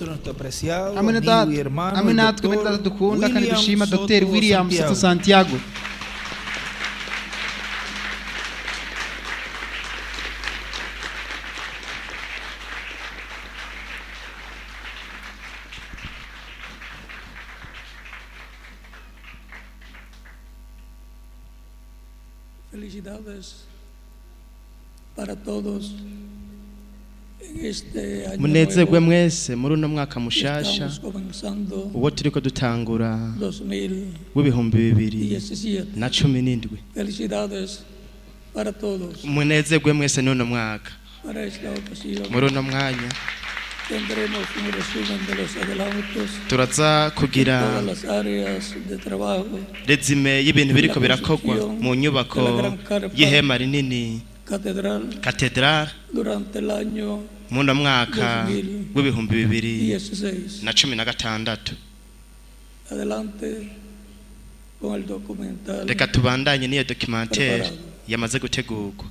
nuestro apreciado hamwe amigo y hermano hamwe el natwe bene doctor data dukunda kandi William dushima Soto Dr. William Soto Santiago. Felicidades para todos en este año munezerwe nuevo. mwese muri uno mwaka mushasha Estamos comenzando uwo turiko dutangura 2017. w'ibihumbi 2017. Felicidades para todos. munezerwe mwese n'uno mwaka. Para esta ocasión muri uno mwanya tendremos un resumen de los adelantos turaza en kugira todas las áreas de trabajo. rezime y'ibintu biriko birakogwa mu nyubako y'ihema rinini Catedral Catedral durante el año muno mwaka w'ibihumbi 2016. 2016. Adelante con el documental. Reka tubandanye n'iyo documentaire Preparado. yamaze gutegurwa.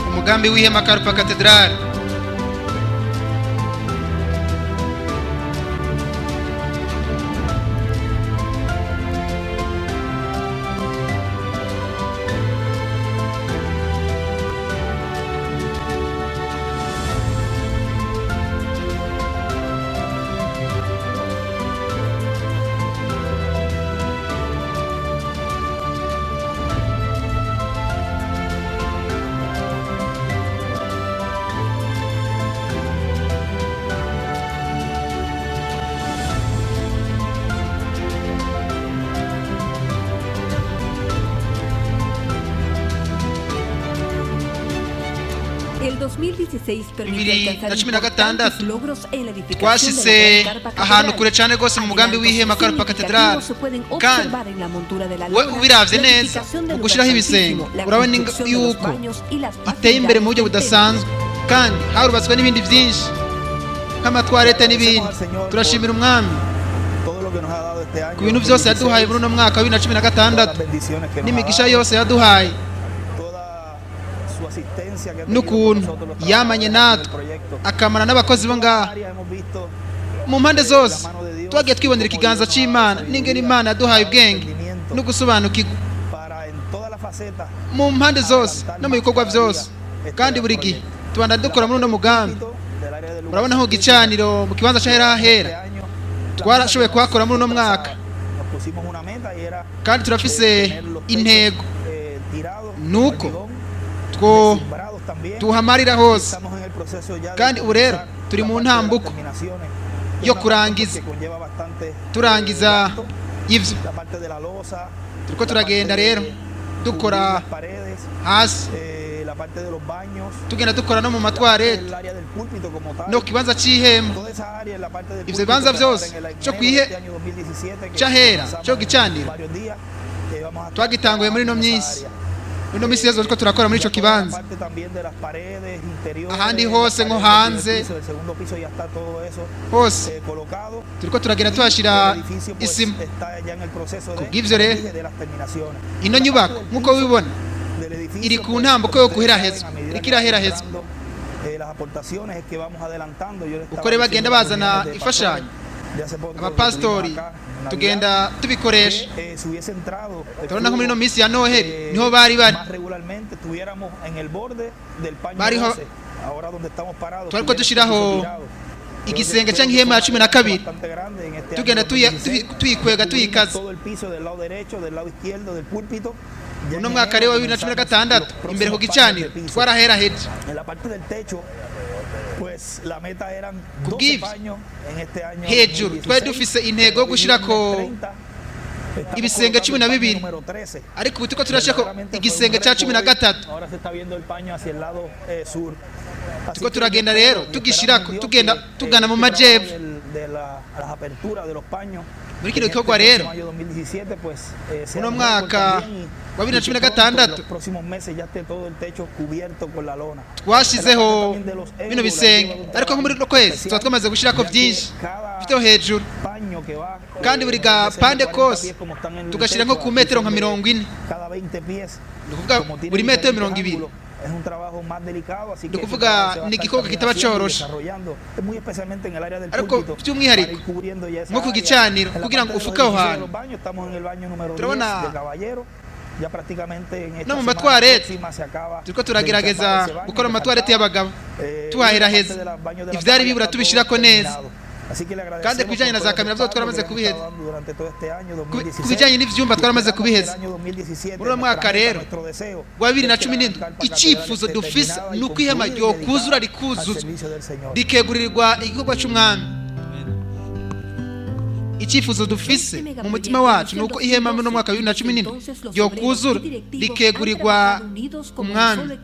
Umugambi w'ihema Karupa Cathedral. El 2016 permitió alcanzar importantes logros en la edificación Twashyize de la Karupa ahantu kure Catedral. cyane rwose mu mugambi w'ihema Karupa Cathedral. Se pueden Kandi observar en la montura de la we lona, ubiravye la neza edificación del mu gushiraho lugar ibisenge santísimo, la urabona construcción de los yuko baños y las iteye imbere mu buryo budasanzwe kandi harubatswe n'ibindi byinshi nk'amatwarete n'ibindi. Turashimira umwami ku bintu byose yaduhaye muri uno mwaka wa 2016 n'imigisha yose yaduhaye n'ukuntu yamanye natwe akamara n'abakozi bo ngaha mu mpande zose. Twagiye twibonera ikiganza cy'Imana n'ingene Imana yaduhaye ubwenge no gusobanukirwa mu mpande zose no mu bikorwa byose, kandi buri gihe tubanda dukora muri uno mugambi. Murabona aho gicaniro mu kibanza cy'ahera hera twarashoboye kuhakora muri uno mwaka, kandi turafise intego nuko tuhamarira hose, kandi ubu rero turi mu ntambuko yo turangiza ivyo turiko turagenda rero dukora hasi, tugenda dukora no mu matwarete no kibanza c'ihema. Ivyo bibanza vyose cyo kwihe cahera cyo gicanira twagitanguye muri no myisi. Uno misi yezo turiko turakora muri ico kibanza, ahandi hose nko hanze hose turiko turagenda tuhashira isima. Kubw'ivyo rero ino nyubako nk'uko wibona iri ku ntambuko yo kuherahezwa, iriko iraherahezwa. Uko rero bagenda bazana ifashanyo abapasitori tugenda tubikoresha. Turabona ko muri no misi ya Noheli niho bari bariho twariko dushiraho igisenge canke ihema ya 12 tugenda tuyikwega tuyikaza. Uno mwaka rero wa 2016 imbere ku gicaniro twarahera heje. Kubw'ivyo hejuru twari dufise intego yo gushirako ibisenge 12, ariko ubu turiko turashirako igisenge ca 13. Turiko turagenda rero tugishirako tugenda tugana mu majepfo muri kino gikorwa rero uno mwaka wa 2016 twashizeho bino bisenge ariko nko muri no kwezi tuba twamaze gushirako byinshi byo hejuru kandi buri gapande kose tugashira nko ku metero nka 40 ukuvuga buri metero 20 ni ukuvuga ni igikorwa kitaba corosha ariko by'umwihariko nko ku gicaniro kugira ngo ufuke aho hantu turabona no mu matwarete turiko turagerageza gukora amatwarete y'abagabo tuhahiraheza ivyari bibura tubishirako neza kandi kubijanye na za kamera byo twaramaze kubiheza kubijanye n'ivyumba twaramaze kubiheza muri uwo mwaka rero wa 2017 icifuzo dufise nuko ihema ryo kuzura rikuzuzwa rikegurirwa igikorwa c'umwami icifuzo dufise mu mutima wacu nuko ihema mu mwaka wa 2017 ryo kuzura rikegurirwa umwami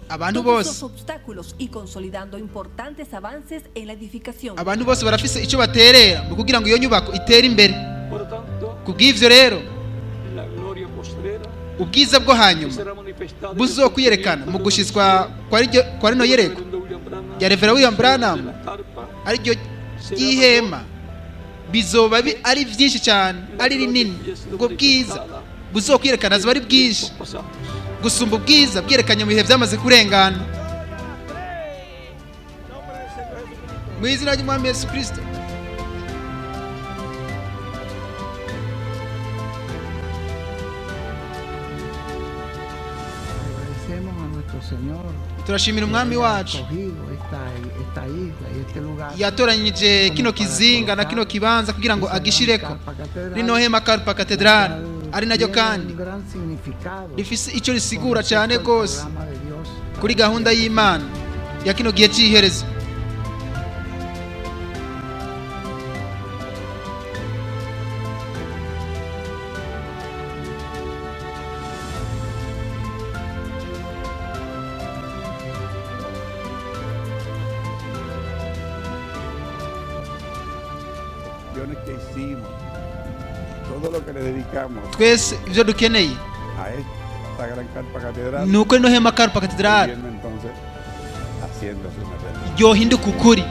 abantu bose abantu bose barafise icyo baterera mu kugira ngo iyo nyubako itere imbere kubw'ivyo rero ubwiza bwo hanyuma buzokwiyerekana mu gushizwa kwa rino yereko ya Reverend William Branham ariryo ihema bizoba ari byinshi cyane ari rinini ubwo bwiza buzokwiyerekana ziba ari bwinshi gusumba ubwiza bwerekanye mu bihe byamaze kurengana mu izina ry'Umwami Yesu Kristo. Turashimira umwami wacu yatoranyije kino kizinga na kino kibanza kugira ngo agishireko rino hema Karpa Cathedral ari naryo kandi rifise icyo risigura cyane gose kuri gahunda y'Imana ya kino gihe cy'iherezo. Twese ibyo dukeneye nuko ino hema Karpa Cathedral yohinduka ukuri.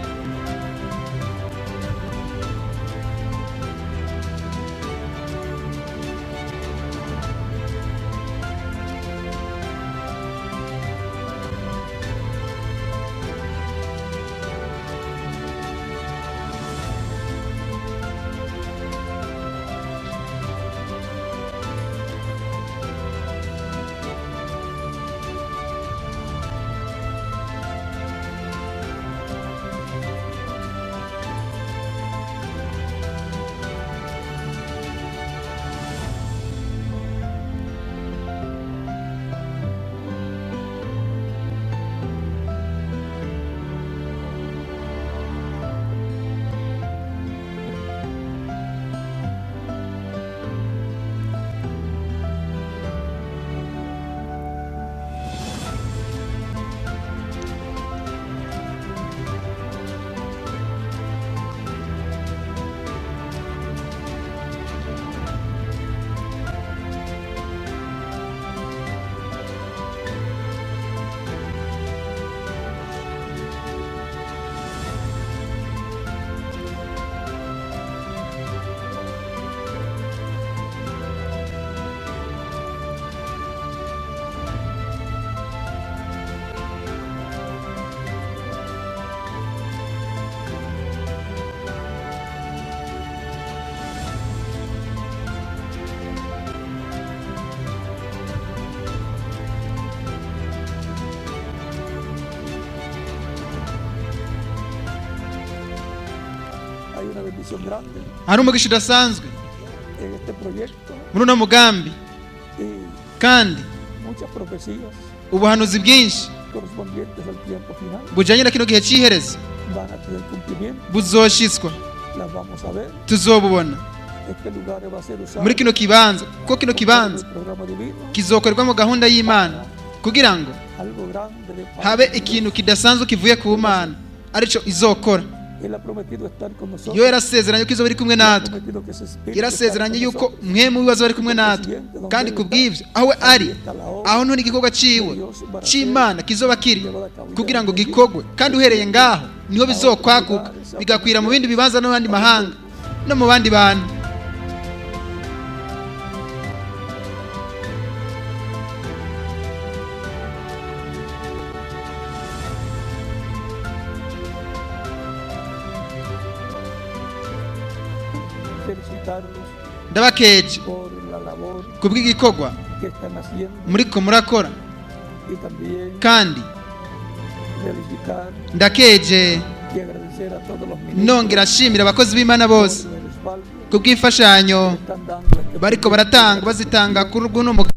Hari umugisha udasanzwe muri uno mugambi kandi ubuhanuzi bwinshi bujanye na kino gihe cy'iherezo buzoshitswa tuzobubona muri kino kibanza kuko kino kibanza kizokorerwa mu gahunda y'Imana kugira ngo habe ikintu kidasanzwe kivuye ku Mana arico izokora yo yarasezeranye ko izo bari kumwe natwe, yarasezeranye yuko mwe mu bibazo bari kumwe natwe, kandi kubw'ibyo aho we ari, aho none igikorwa ciwe c'Imana kizoba kiri kugira ngo gikogwe, kandi uhereye ngaho niho bizokwakuka bigakwira mu bindi bibanza no mu bandi mahanga no mu bandi bantu. Ndabakeje kubw'igikorwa muriko murakora, kandi ndakeje nongera ashimira abakozi b'Imana bose kubw'imfashanyo bariko baratanga, bazitanga kuri uno mugabo.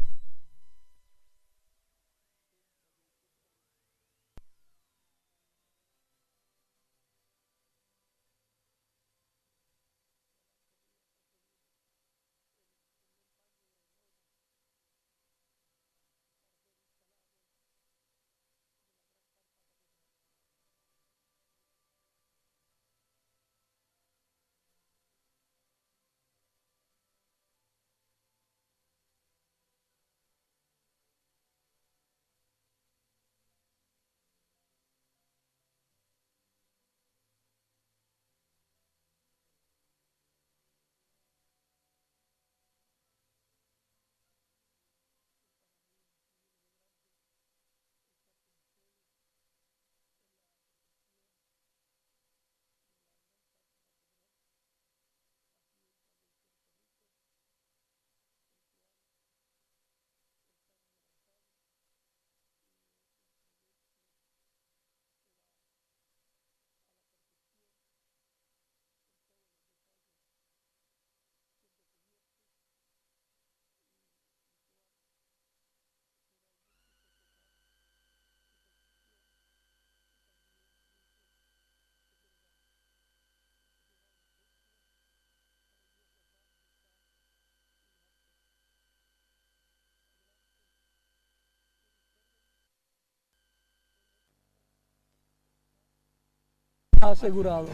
Asegurado.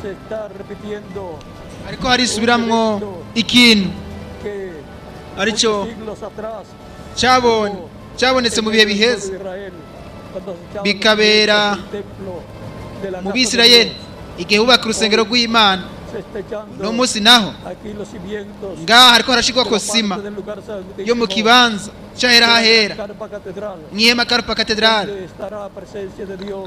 Se está repitiendo ariko harisubiramwo ikintu arico cyabonetse mu bihe biheze bikabera mu Bisirayeli igihe hubaka urusengero rw'Imana. No munsi naho ngaha hariko harashigwako sima yo mu kibanza cyahera hahera mw'ihema Karpa Katedrale,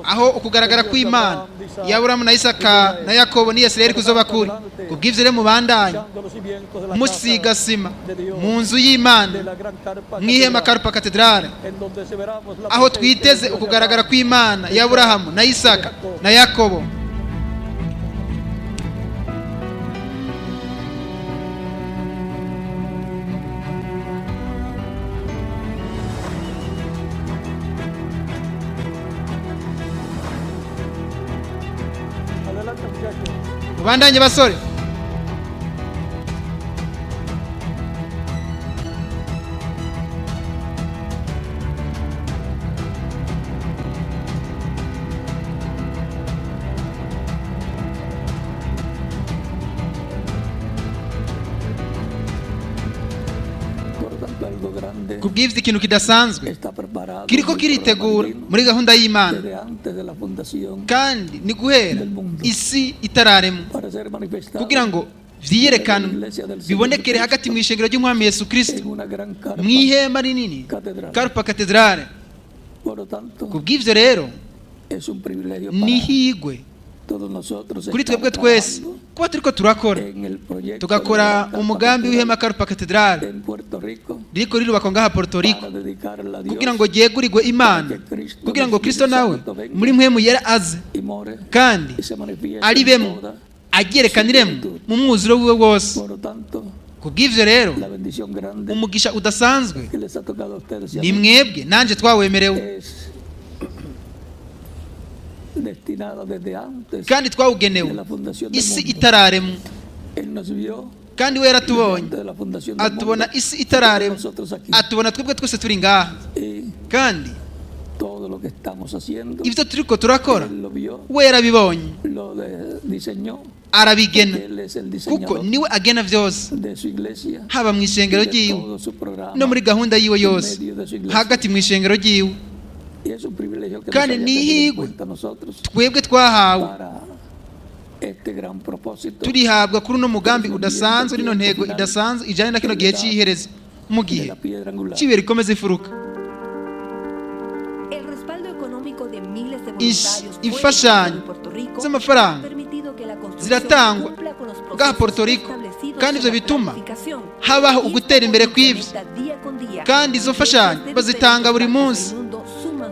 aho ukugaragara kw'Imana ya Aburahamu na Isaka na Yakobo ni Isirayeli kuzoba kuri. Kubw'ivyo rero mubandanye musiga sima mu nzu y'Imana mw'ihema Karpa Katedrale, aho twiteze ukugaragara kw'Imana ya Aburahamu na Isaka na Yakobo. Mubandanye basore. Kubw'ivyo ikintu kidasanzwe kiriko kiritegura muri gahunda y'Imana kandi ni guhera isi itararemwa kugira ngo vyiyerekane bibonekere hagati mu ishengero ry'umwami Yesu Kristo mu ihema rinini Carpa Cathedrale. Kubw'ivyo rero ni higwe kuri twebwe twese kuba turiko turakora tugakora umugambi w'ihema Carpa Cathedrale riko rirubakwa ngaha Puerto Rico kugira ngo ryegurirwe Imana, kugira ngo Kristo nawe muri mpwemu yera aze kandi aribemwo agerekaniremo mu mwuzuro wiwe wose. Kubw'ivyo rero umugisha udasanzwe ni mwebwe nanje twawemerewe kandi twawugenewe isi itararemwa, kandi we yaratubonye atubona isi itararemwa, atubona twebwe twese turi ngaha, kandi ivyo turiko turakora we yarabibonye arabigena kuko niwe agena vyose, haba mu ishengero ryiwe no muri gahunda yiwe yose hagati mu ishengero ryiwe. Kandi nihigwe twebwe twahawe turihabwa kuri uno mugambi udasanzwe, rino ntego idasanzwe ijanye na kino gihe cy'iherezo, mu gihe cibe rikomeza ifuruka. Imfashanyo z'amafaranga ziratangwa ngaha Puerto Rico, kandi ivyo bituma habaho ugutera imbere kw'ivyo, kandi izo mfashanyo bazitanga buri munsi,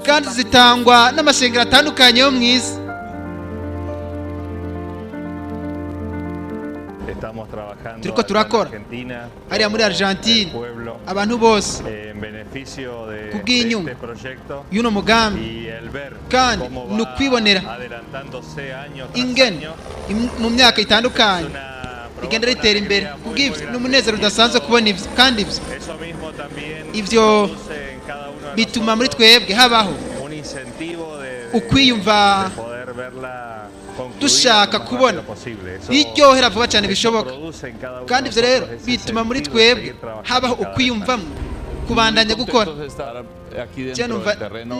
kandi zitangwa n'amashengero atandukanye yo mw'isi. Turiko turakora hariya muri Argentine abantu bose kubw'inyungu y'uno mugambi, kandi ni ukwibonera ingene mu myaka itandukanye igenda ritera imbere. Kubw'ivyo ni umunezero udasanzwe kubona ivyo, kandi ivyo bituma muri twebwe habaho ukwiyumva dushaka kubona iryohera vuba cyane bishoboka, kandi ivyo rero bituma muri twebwe habaho ukwiyumvamo kubandanya gukora. Je numva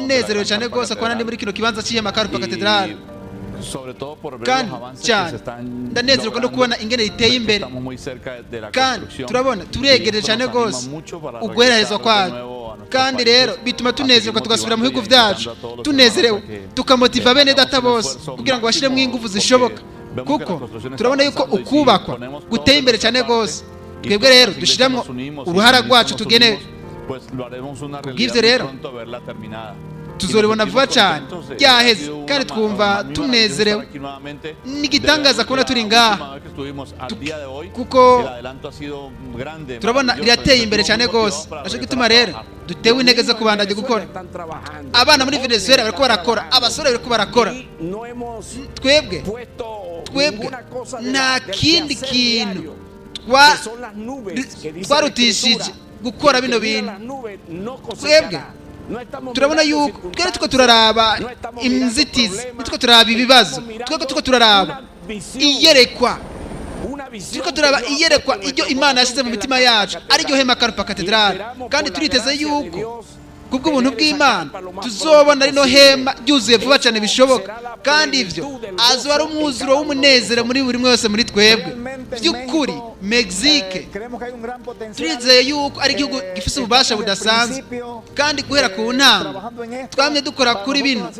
nezerewe cyane rwose kubona ndi muri kino kibanza cy'ihema Carpa Cathedrale, kandi cyane ndanezerwa no kubona ingene riteye imbere, kandi turabona turegereje cyane rwose uguherahezwa kwayo. Kandi rero bituma tunezerwa tugasubira mu bihugu vyacu tunezerewe, tukamotiva bene data bose kugira ngo bashiremo ingufu zishoboka, kuko turabona yuko ukubakwa guteye imbere cyane rwose. Twebwe rero dushiramo uruhara rwacu tugenewe. Kubw'ivyo rero tuzoribona vuba cyane ryaheze, kandi twumva tunezerewe. Nigitangaza kubona turi ngaha kuko turabona rirateye imbere cyane rwose. Naco gituma rero dutewe intege zo kubandanya gukora. Abana muri Venezuela bariko barakora, abasore bariko barakora, twebwe nta kindi kintu twarutishije gukora bino bintu. Twebwe turabona yuko twere tuko turaraba inzitizi, tuko turaraba ibibazo, tuko turaraba iyerekwa, tuko turaba iyerekwa iryo Imana yashize mu mitima yacu ari ryo hema Carpa Cathedrale, kandi turiteze yuko kubw'ubuntu bw'Imana tuzobona rino hema ryuzuye vuba cyane bishoboka, kandi ivyo azoba ari umwuzuro w'umunezero muri buri wese muri twebwe. By'ukuri Mexique turizeye yuko ari igihugu gifise ububasha budasanzwe, kandi guhera ku ntango twamye dukora kuri bino,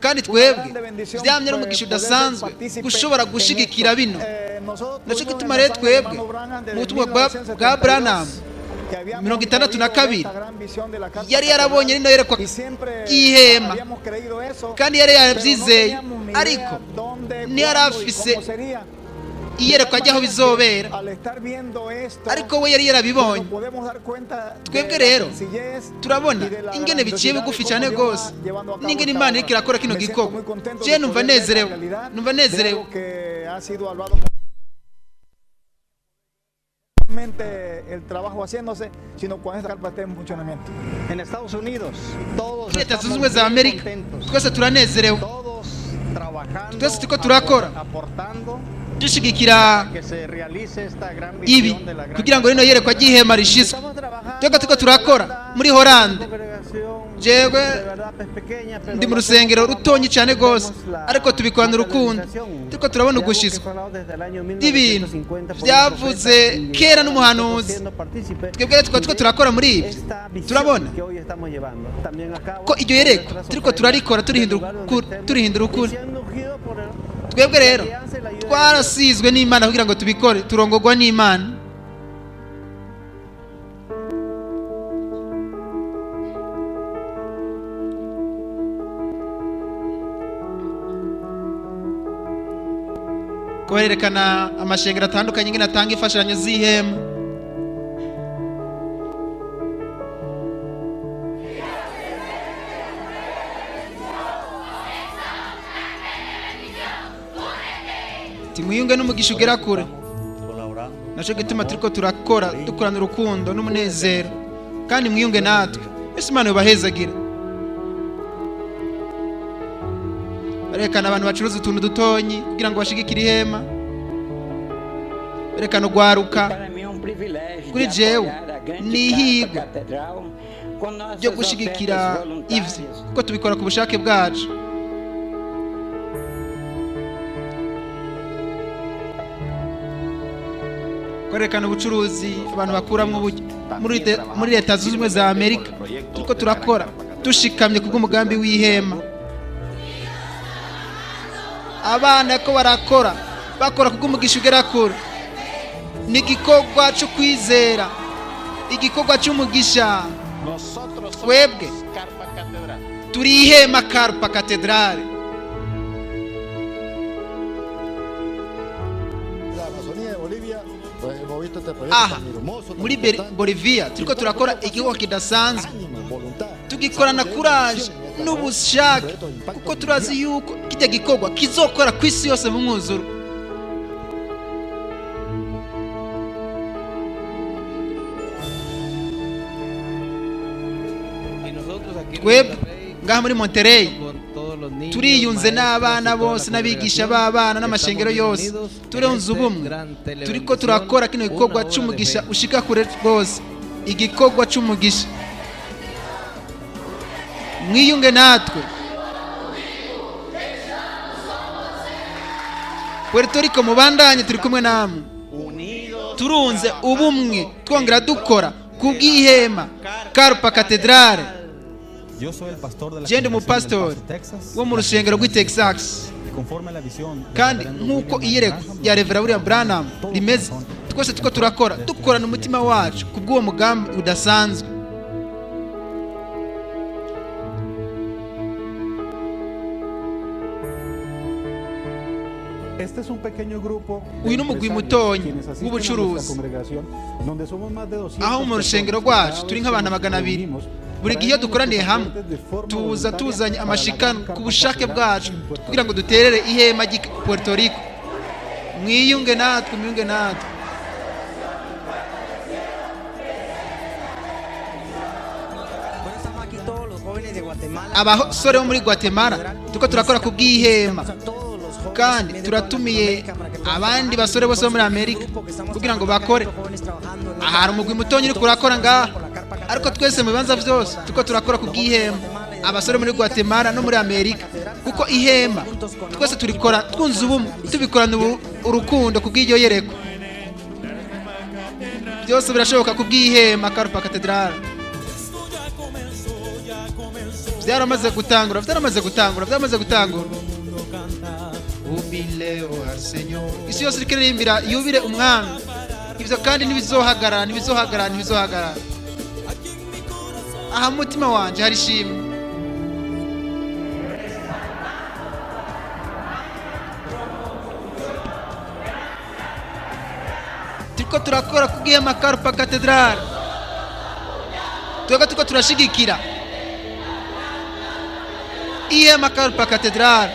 kandi twebwe vyamye n'umugisha udasanzwe gushobora gushigikira bino. Naco gituma rero twebwe mu butumwa bwa Branham 62 yari yarabonye rino yerekwa y'ihema, kandi yari yaravyizeye, ariko ntiyari afise iyerekwa ry'aho bizobera, ariko we yari yarabibonye. Twebwe rero turabona ingene biciye bugufi cyane rwose, n'ingene Imana iriko irakora kino gikorwa. Je numva nezerewe. El trabajo haciéndose, sino cuando esta carpa esté en funcionamiento. En Estados Unidos, todos twese turanezerewe, twese tuko turakora dushigikira ibi kugira ngo rino yerekwa ry'ihema rishizwe. Twebwe tuko turakora muri Holande jewe ndi mu rusengero rutonyi cyane rwose ariko tubikorana urukundo turiko turabona ugushizwa ibintu byavuze kera n'umuhanuzi twebwe turiko turakora muri ibyo turabona ko iryo yereko turiko turarikora turihindura ukuri twebwe rero twarasizwe n'Imana kugira ngo tubikore turongorwa n'Imana. Koherekana amashengero atandukanye ngene atanga imfashanyo z'ihema. Timuyunge n'umugisha ugera kure. Naco gituma turiko turakora dukorana urukundo n'umunezero kandi mwiyunge natwe. Yesu Imana yobahezagira. Berekana abantu bacuruza utuntu dutonyi kugira ngo bashigikire ihema. Berekana ugwaruka kuri jewe nihigwa byo gushigikira ivyo kuko tubikora ku bushake bwacu. Kwerekana ubucuruzi abantu bakuramwo muri leta zunze ubumwe za Amerika turiko turakora dushikamye kubw'umugambi w'ihema. Abana ko barakora bakora kubw'umugisha ugera kure. Ni igikorwa cyo kwizera, igikorwa cy'umugisha. Twebwe turi ihema Carpa Cathedrale. Aha muri Bolivia turiko turakora igikorwa kidasanzwe, tugikorana courage n'ubushake kuko turazi yuko kijya gikorwa kizokora ku isi yose mu mwuzuro. Twebwe ngaha muri Monterrey turiyunze n'abana bose n'abigisha b'abana n'amashengero yose turunze ubumwe turiko turakora kino gikorwa cy'umugisha ushika kure rwose, igikorwa cy'umugisha. Mwiyunge natwe. Puerto Rico mubandanye turi kumwe namwe turunze ubumwe twongera dukora kubw'ihema Carpa Cathedrale. Jende mu pastor wo mu rusengero rw'i Texas kandi nk'uko iyereko ya Reverend William Branham rimeze twese tuko turakora dukorana umutima wacu kubw'uwo mugambi udasanzwe. Uyu n'umugwi mutonyi w'ubucuruzi aho mu rusengero rwacu turi nk'abantu 200. Buri gihe dukoraniye hamwe tuzanye amashikano ku bushake bwacu kugira ngo duterere ihema ry'i Puerto Rico. Mwiyunge natwe, mwiyunge natwe. Abasore bo muri Guatemala tuko turakora ku bw'ihema kandi turatumiye abandi basore bose bo muri Amerika kugira ngo bakore. Ahari umugwi mutonyi uri kurakora ngaha ariko twese mu bibanza byose tuko turakora ku bw'ihema, abasore muri Guatemala no muri Amerika kuko ihema twese turikora twunze ubumwe tubikorana urukundo ku bw'iryo yereko. Byose birashoboka ku bw'ihema Carpa Cathedrale. Byaramaze gutangura. Ubileo al Señor. Isi yose irikirimbira yubire umwami. Ibyo kandi ntibizohagarara. Aha mutima wanje hari shimwe. Turiko turakora kubw'ihema Carpa Cathedrale. Tuko turashigikira ihema Carpa Cathedrale.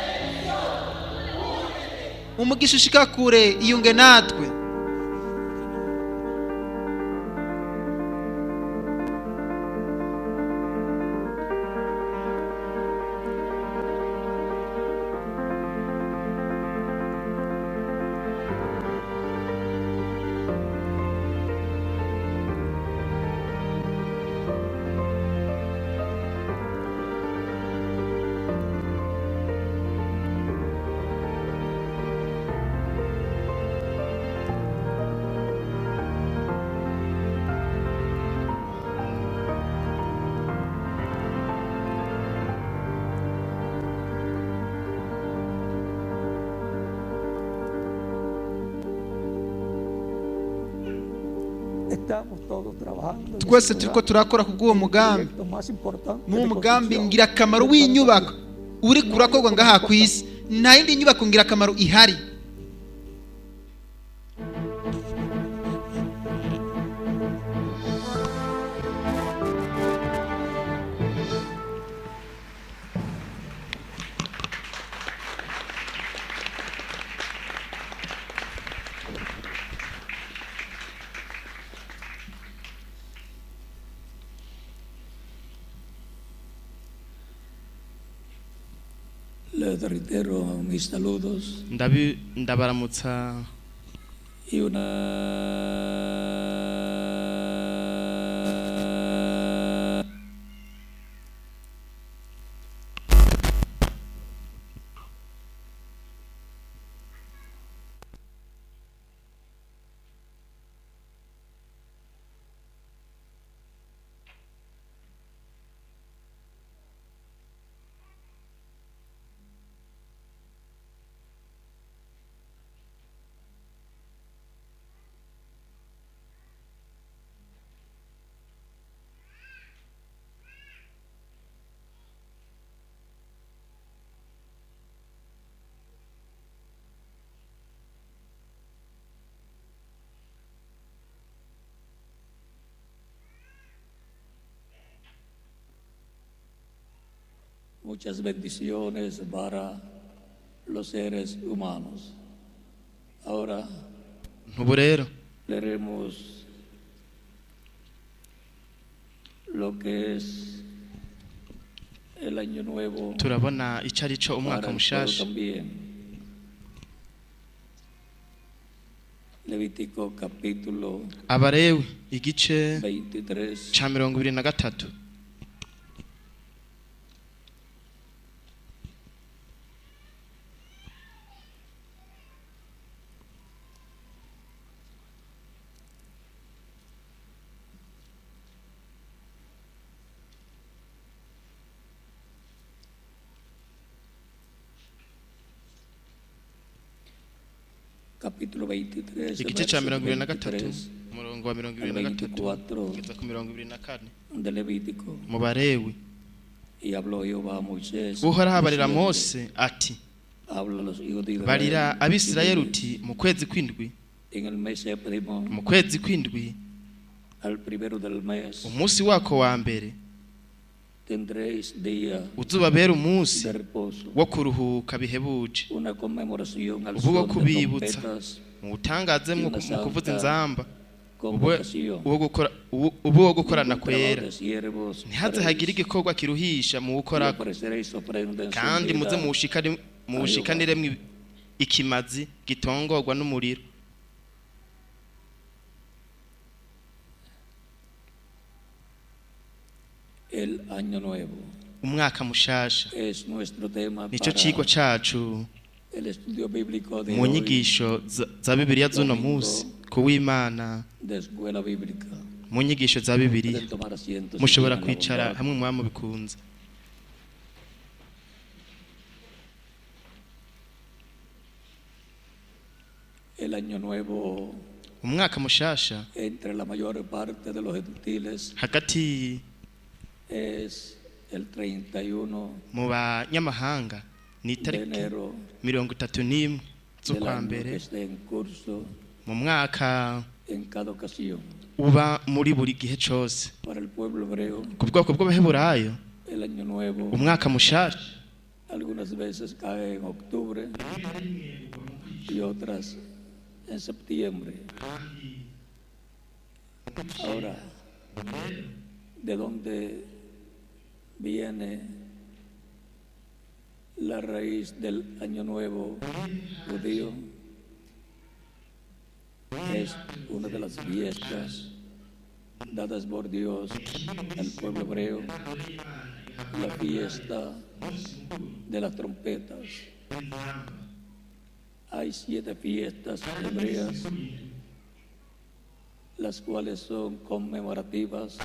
Umugisha ushika kure iyunge natwe. twese turiko turakora kubw'uwo mugambi n'uwo mugambi ngirakamaro w'inyubako uri kurakorwa ngaha ku isi. nta yindi nyubako ngirakamaro ihari. Les reitero mis saludos ndabaramutsa y una muchas bendiciones para los seres humanos. Ahora leeremos lo que es el año nuevo. turabona icari cyo umwaka mushasha. Levítico capítulo Abarewi igice 23 ca 23. capítulo 23 igice ca 23 umurongo wa 23 kugeza ku 24 de Levítico. mu Barewi. Y habló Jehová a Moisés. Uhoraho abarira Mose ati habla a los hijos de Israel. barira Abisirayeli uti mu kwezi kw'indwi En el mes séptimo, mu kwezi kw'indwi al primero del mes, umunsi wako wa mbere tendréis día uzubabera umunsi de reposo, wo kuruhuka bihebuje, una conmemoración al ubu wo son de kubibutsa trompetas, mu butangaze mu kuvuza inzamba, convocación, ubu wo gukorana ningún kwera. trabajo de siervos ntihaze haréis, hagire igikorwa kiruhisha mu y gukora, ofreceréis ofrenda kandi muze encendida muwushikaniremwo ikimazi gitongorwa n'umuriro. el año nuevo. Umwaka mushasha Es nuestro tema nico para cigwa cacu el estudio bíblico de mu hoy nyigisho za Bibiliya z'uno munsi ku w'Imana. de escuela bíblica. Mu nyigisho za Bibiliya Pueden tomar asientos mushobora y tengan la kwicara bondad. hamwe muba mubikunze. El año nuevo Umwaka mushasha entre la mayor parte de los gentiles hagati es el 31 mu banyamahanga ni de itariki enero 31 del z'ukwa año que mbere esté en curso mu mwaka en cada ocasión. uba muri buri gihe cose. Para el pueblo hebreo, Ku bwoko bw'Abaheburayo el año nuevo umwaka mushasha algunas veces cae en octubre y otras en septiembre. Ahora, ¿de dónde viene la raíz del año nuevo judío? Es una de las fiestas dadas por Dios al pueblo hebreo, la fiesta de las trompetas. Hay 7 fiestas hebreas, las cuales son conmemorativas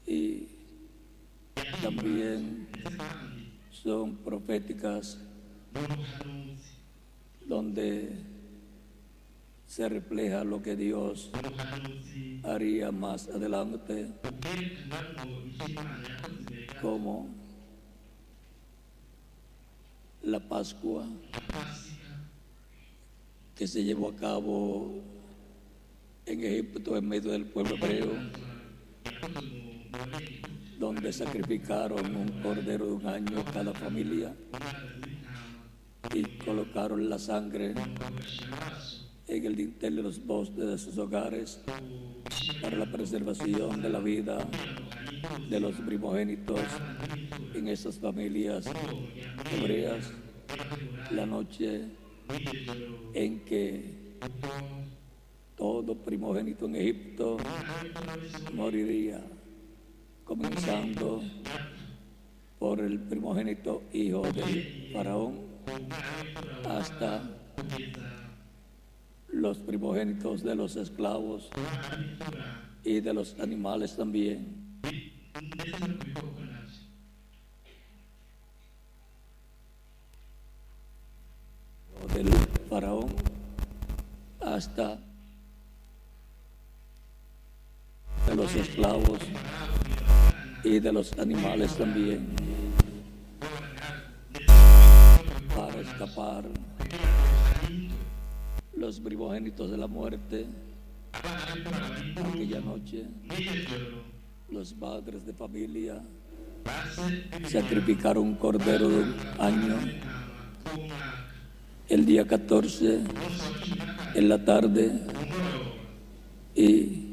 y también son proféticas, donde se refleja lo que Dios haría más adelante, como la Pascua que se llevó a cabo en Egipto en medio del pueblo hebreo, donde sacrificaron un cordero de un año cada familia y colocaron la sangre en el dintel de los postes de sus hogares para la preservación de la vida de los primogénitos en esas familias hebreas. La noche en que todo primogénito en Egipto moriría, comenzando por el primogénito hijo del faraón hasta los primogénitos de los esclavos y de los animales también. Del faraón hasta de los esclavos y de los animales también, para escapar los primogénitos de la muerte. Aquella noche los padres de familia sacrificaron un cordero de un año el día 14 en la tarde, y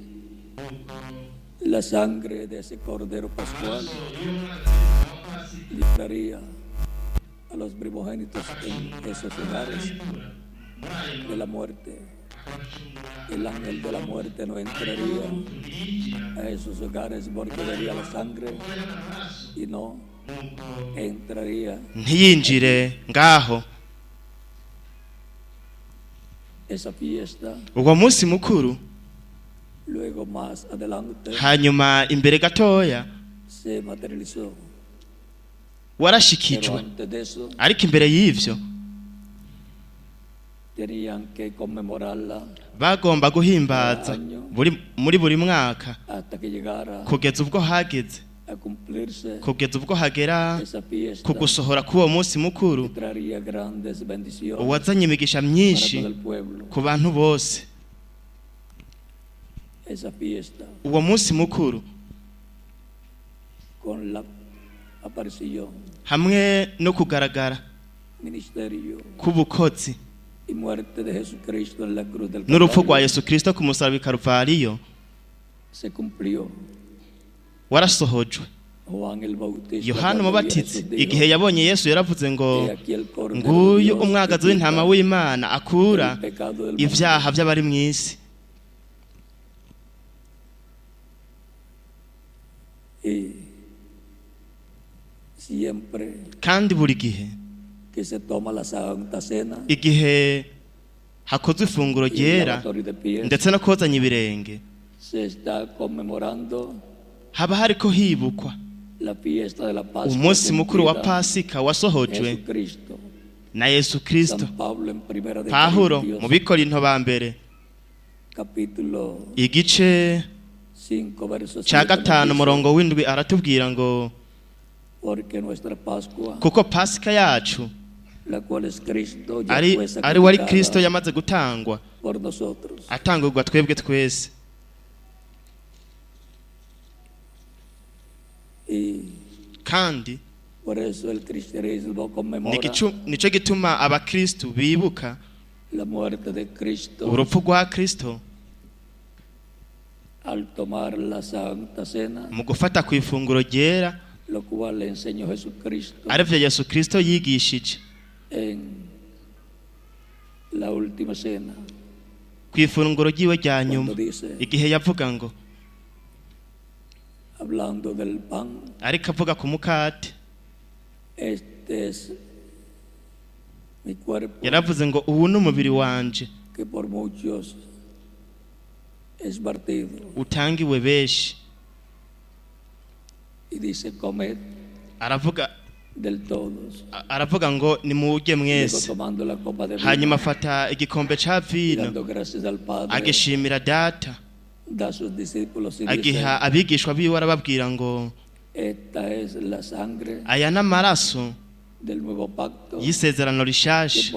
la sangre de ese cordero pascual libraría a los primogénitos en esos hogares de la muerte. El ángel de la muerte no entraría a esos hogares porque vería la sangre y no entraría. ntiyinjire ngaho. Esa fiesta Uwo munsi mukuru luego más adelante hanyuma imbere gatoya se materializó. Pero warashikijwe, antes de eso ariko imbere y'ivyo tenían que conmemorarla bagomba guhimbaza muri buri mwaka hasta que llegara kugeza ubwo hageze, a cumplirse kugeza ubwo hagera esa fiesta ku gusohora k'uwo munsi mukuru que traería grandes bendiciones uwazanye imigisha para myinshi todo el pueblo. ku bantu bose. Esa fiesta Uwo munsi mukuru con la aparición, hamwe no kugaragara ministerio k'ubukozi y muerte de Jesucristo en la cruz del n'urupfu rwa Calvario Yesu Kristo ku musaraba i Karuvariyo se cumplió. warasohojwe. Juan el Bautista, Yohana cuando umubatizi Jesús dijo, igihe yabonye Yesu yaravuze ngo "He aquí el Cordero de nguyu Dios umwagazi que w'intama quita w'Imana akura el pecado del mundo". ivyaha vy'abari mw'isi. Y siempre Kandi buri gihe que se toma la Santa Cena igihe hakozwe ifunguro y el ryera lavatorio de pies, ndetse no kozanya ibirenge se está conmemorando haba hariko hibukwa la fiesta de la Pascua umunsi mukuru wa cumplida Pasika wasohojwe Jesucristo. na Yesu Kristo. San Pablo en Primera de Pawulo Corintios, mu Bikorinto ba mbere capítulo igice 5 versos ca 7 gatanu nos umurongo dice, w'indwi aratubwira ngo porque nuestra Pascua, kuko Pasika yacu la cual es Cristo, ya ari fue wari sacrificada Kristo yamaze gutangwa, por nosotros. atangurwa twebwe twese. Y Kandi por eso el cristianismo conmemora nico gituma abakristu bibuka la muerte de Cristo urupfu rwa Kristo al tomar la Santa Cena, mu gufata ku ifunguro ryera, lo cual le enseñó Jesucristo arivyo Yesu Kristo yigishije en la última cena, ku ifunguro ryiwe rya nyuma, cuando dice, igihe yavuga ngo, hablando del pan, ariko avuga ku mukate, este es mi cuerpo yaravuze ngo ubu ni umubiri wanje que por muchos es partido, utangiwe benshi. y dice, comed Aravuga aravuga ngo nimuwurye mwese hanyuma afata igikombe ca vino agishimira data agiha abigishwa biwe arababwira ngo aya n'amaraso y'isezerano rishasha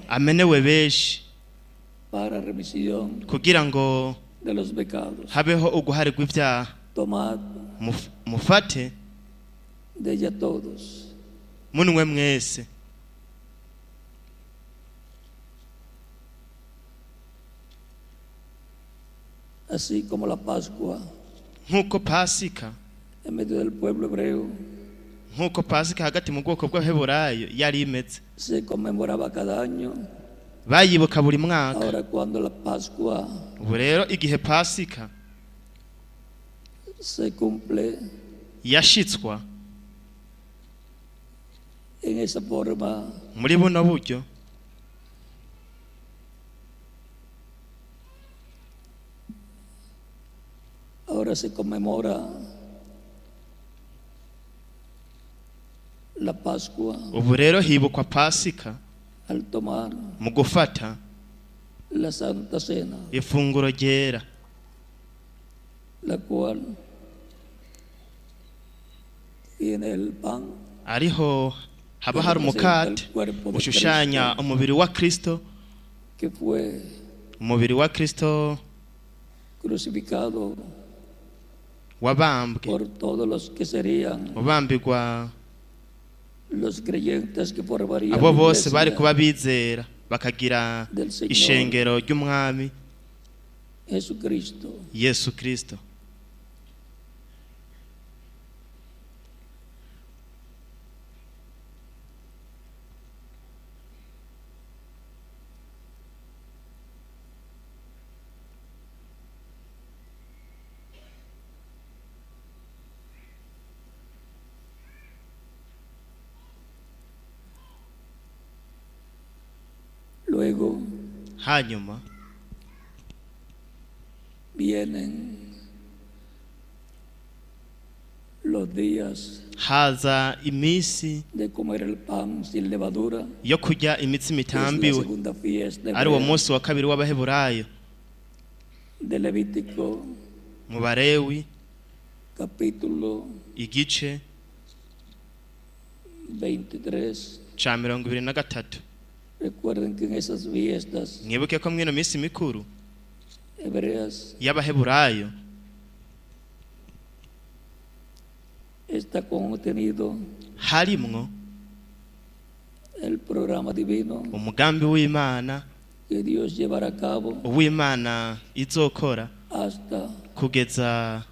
amenewe benshi kugira ngo habeho uguharirwa ibyaha mufate munwe mwese así como la Pascua nkuko Pasika en medio del pueblo hebreo nkuko Pasika hagati mu bwoko bw'Abaheburayo yari imeze se conmemoraba cada año bayibuka buri mwaka ahora cuando la Pascua ubu rero igihe Pasika se cumple yashitswa en esa forma muri buno buryo ahora se conmemora la Pascua ubu rero hibukwa Pasika al tomar mu gufata la Santa Cena ifunguro ryera la cual tiene el pan ariho haba hari umukate ushushanya umubiri wa Kristo que fue umubiri wa Kristo crucificado wabambwe por todos los que serían wabambirwa los creyentes que formarían abo bose bari kuba bizera bakagira del Señor ishengero ry'umwami Jesucristo. Yesu Kristo. Luego hanyuma vienen los días haza imisi de comer el pan sin levadura, yo kurya imitsima es la itambiwe segunda fiesta ari uwo hebrea munsi wa kabiri w'Abaheburayo de Levítico mu Barewi capítulo igice 23. ca 23. Recuerden que en esas fiestas mwibuke ko mwino minsi mikuru hebreas y'Abaheburayo está contenido harimwo el programa divino umugambi w'Imana que Dios llevará a cabo uw'Imana izokora hasta kugeza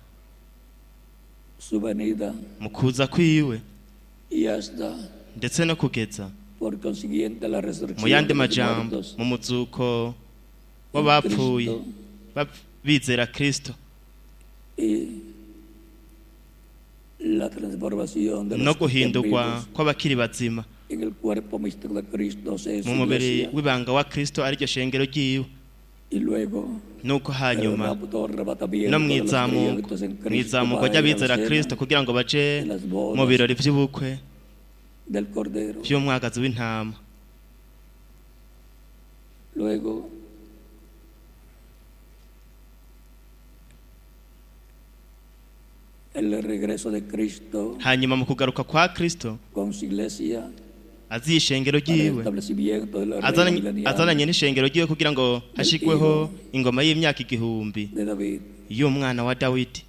su venida mu kuza kwiwe y hasta ndetse no kugeza por consiguiente la mu resurrección yandi de los majambo muertos mu muzuko en w'abapfuye Cristo bizera Kristo y la transformación de no los que estén guhindurwa vivos kw'abakiri bazima en el cuerpo místico de Cristo, se es su mu mubiri iglesia. w'ibanga wa Kristo ariryo shengero ryiwe Y luego nuko el hanyuma rapto, arrebatamiento no de los creyentes en Cristo mwizamuko para ir a la ry'abizera cena Kristo kugira ngo baje de las bodas mu birori vy'ubukwe del Cordero. vy'umwagazi w'intama. Luego el regreso de Cristo hanyuma mu kugaruka kwa Kristo con su iglesia aziye ishengero para el ryiwe establecimiento de la reina milenial azananye n'ishengero ryiwe kugira ngo hashigweho ingoma y'imyaka 1000 de David. y'umwana wa Dawidi.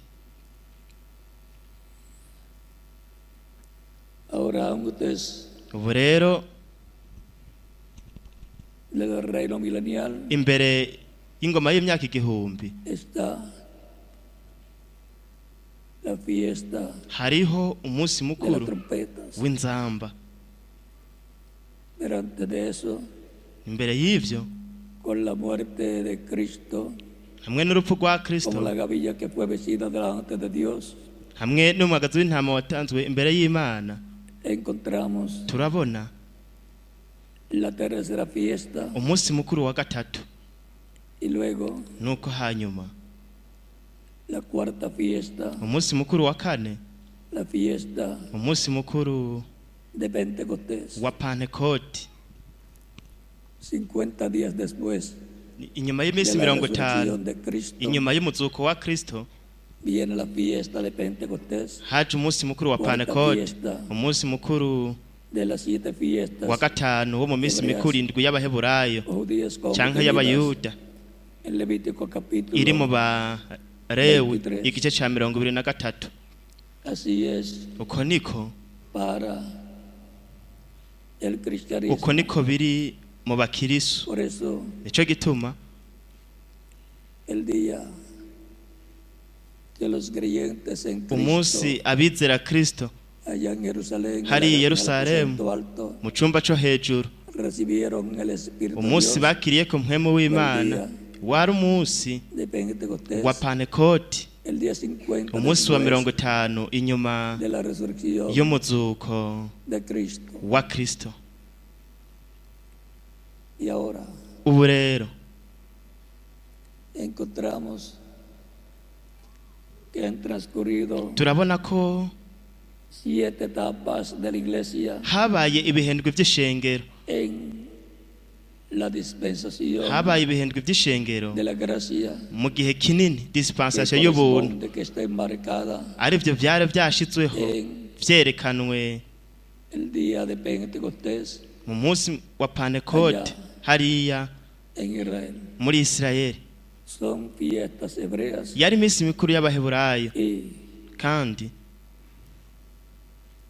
Ahora antes Ubu rero del reino milenial imbere y'ingoma y'imyaka 1000 está la fiesta hariho umunsi de las mukuru trompetas. w'inzamba. Pero antes de eso, Imbere y'ivyo con la muerte de Cristo, hamwe n'urupfu rwa como Kristo la gavilla que fue vecina delante de Dios, hamwe n'umwagazi w'intama watanzwe imbere y'Imana, encontramos turabona la tercera fiesta umunsi mukuru wa gatatu, y luego nuko hanyuma la cuarta fiesta umunsi mukuru wa kane la fiesta umunsi mukuru de Pentecostés. wa Pentecote 50 días después inyuma de y'iminsi la 50 resurrección de Cristo, inyuma y'umuzuko wa Kristo viene la fiesta de Pentecostés, haje umunsi mukuru wa Cuarta Pentecote, fiesta umunsi mukuru de las 7 fiestas wa gatanu wo mu minsi hebreas mikuru indwi y'abaheburayo o judías canke contenidas y'abayuda en Levítico capítulo. iri mu Barewi 23. igice ca 23. Así es uko niko para el cristianismo. uko niko biri mu bakirisu. Por eso Nico gituma el día que los creyentes en Cristo umunsi abizera Kristo allá en Jerusalén, hari i en el Yerusalemu aposento alto, mu cumba co hejuru recibieron el Espíritu de umunsi Dios bakiriye ko mpwemu w'Imana wari umunsi de Pentecostés, wa Pentecote, el día 50 umunsi wa después 50 inyuma de la resurrección y'umuzuko de Cristo. wa Kristo. Y ahora Ubu rero encontramos que han transcurrido turabona ko 7 etapas de la iglesia habaye ibihendwe vy'ishengero, en la dispensación habaye ibihendwe vy'ishengero de la gracia mu gihe kinini, que dispensation y'ubuntu corresponde, que está enmarcada arivyo vyari vyashizweho en vyerekanwe el día de Pentecostés mu munsi wa Pentecote hariya en Israel. muri Isirayeli. Son fiestas hebreas Yari iminsi mikuru y'abaheburayo y kandi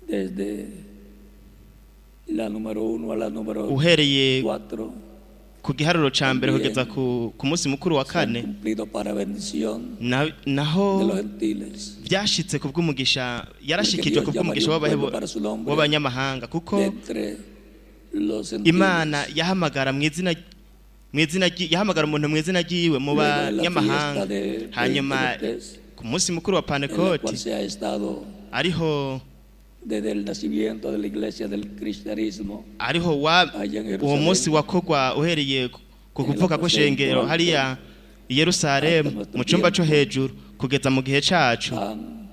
desde la número 1 a la número uhereye 4 ku giharuro ca mbere kugeza ku munsi mukuru wa se han 4 cumplido para bendición de naho los gentiles. vyashitse ku bw'umugisha, Porque yarashikijwe Dios ku bw'umugisha llamaría un pueblo para su nombre w'abanyamahanga kuko de entre los Imana gentiles. yahamagara yahamagara umuntu mw'izina ryiwe mu Luego, en la banyamahanga. fiesta de Hanyuma Pentecostés, ku munsi mukuru wa en la cual Pentecote se ha estado ariho desde el nacimiento de la iglesia del cristianismo ariho allá en uwo Jerusalén, munsi wakorwa uhereye ku kuvuka kw'ishengero hariya i Yerusalemu mu cumba co hejuru kugeza mu gihe cacu han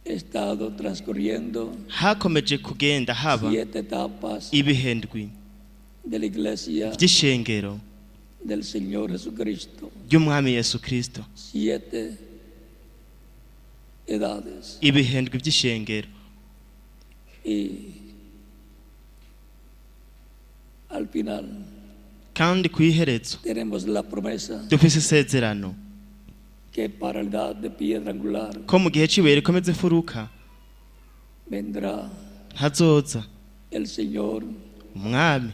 estado transcurriendo hakomeje kugenda haba 7 etapas ibihendwi de la iglesia vy'ishengero del Señor Jesucristo. ry'umwami Yesu Kristo, 7 edades. ibihendwi vy'ishengero. Y al final Kandi kw'iherezo tenemos la promesa dufise isezerano que para la edad de piedra angular ko mu gihe c'ibuye rikomeze imfuruka vendrá hazoza el Señor umwami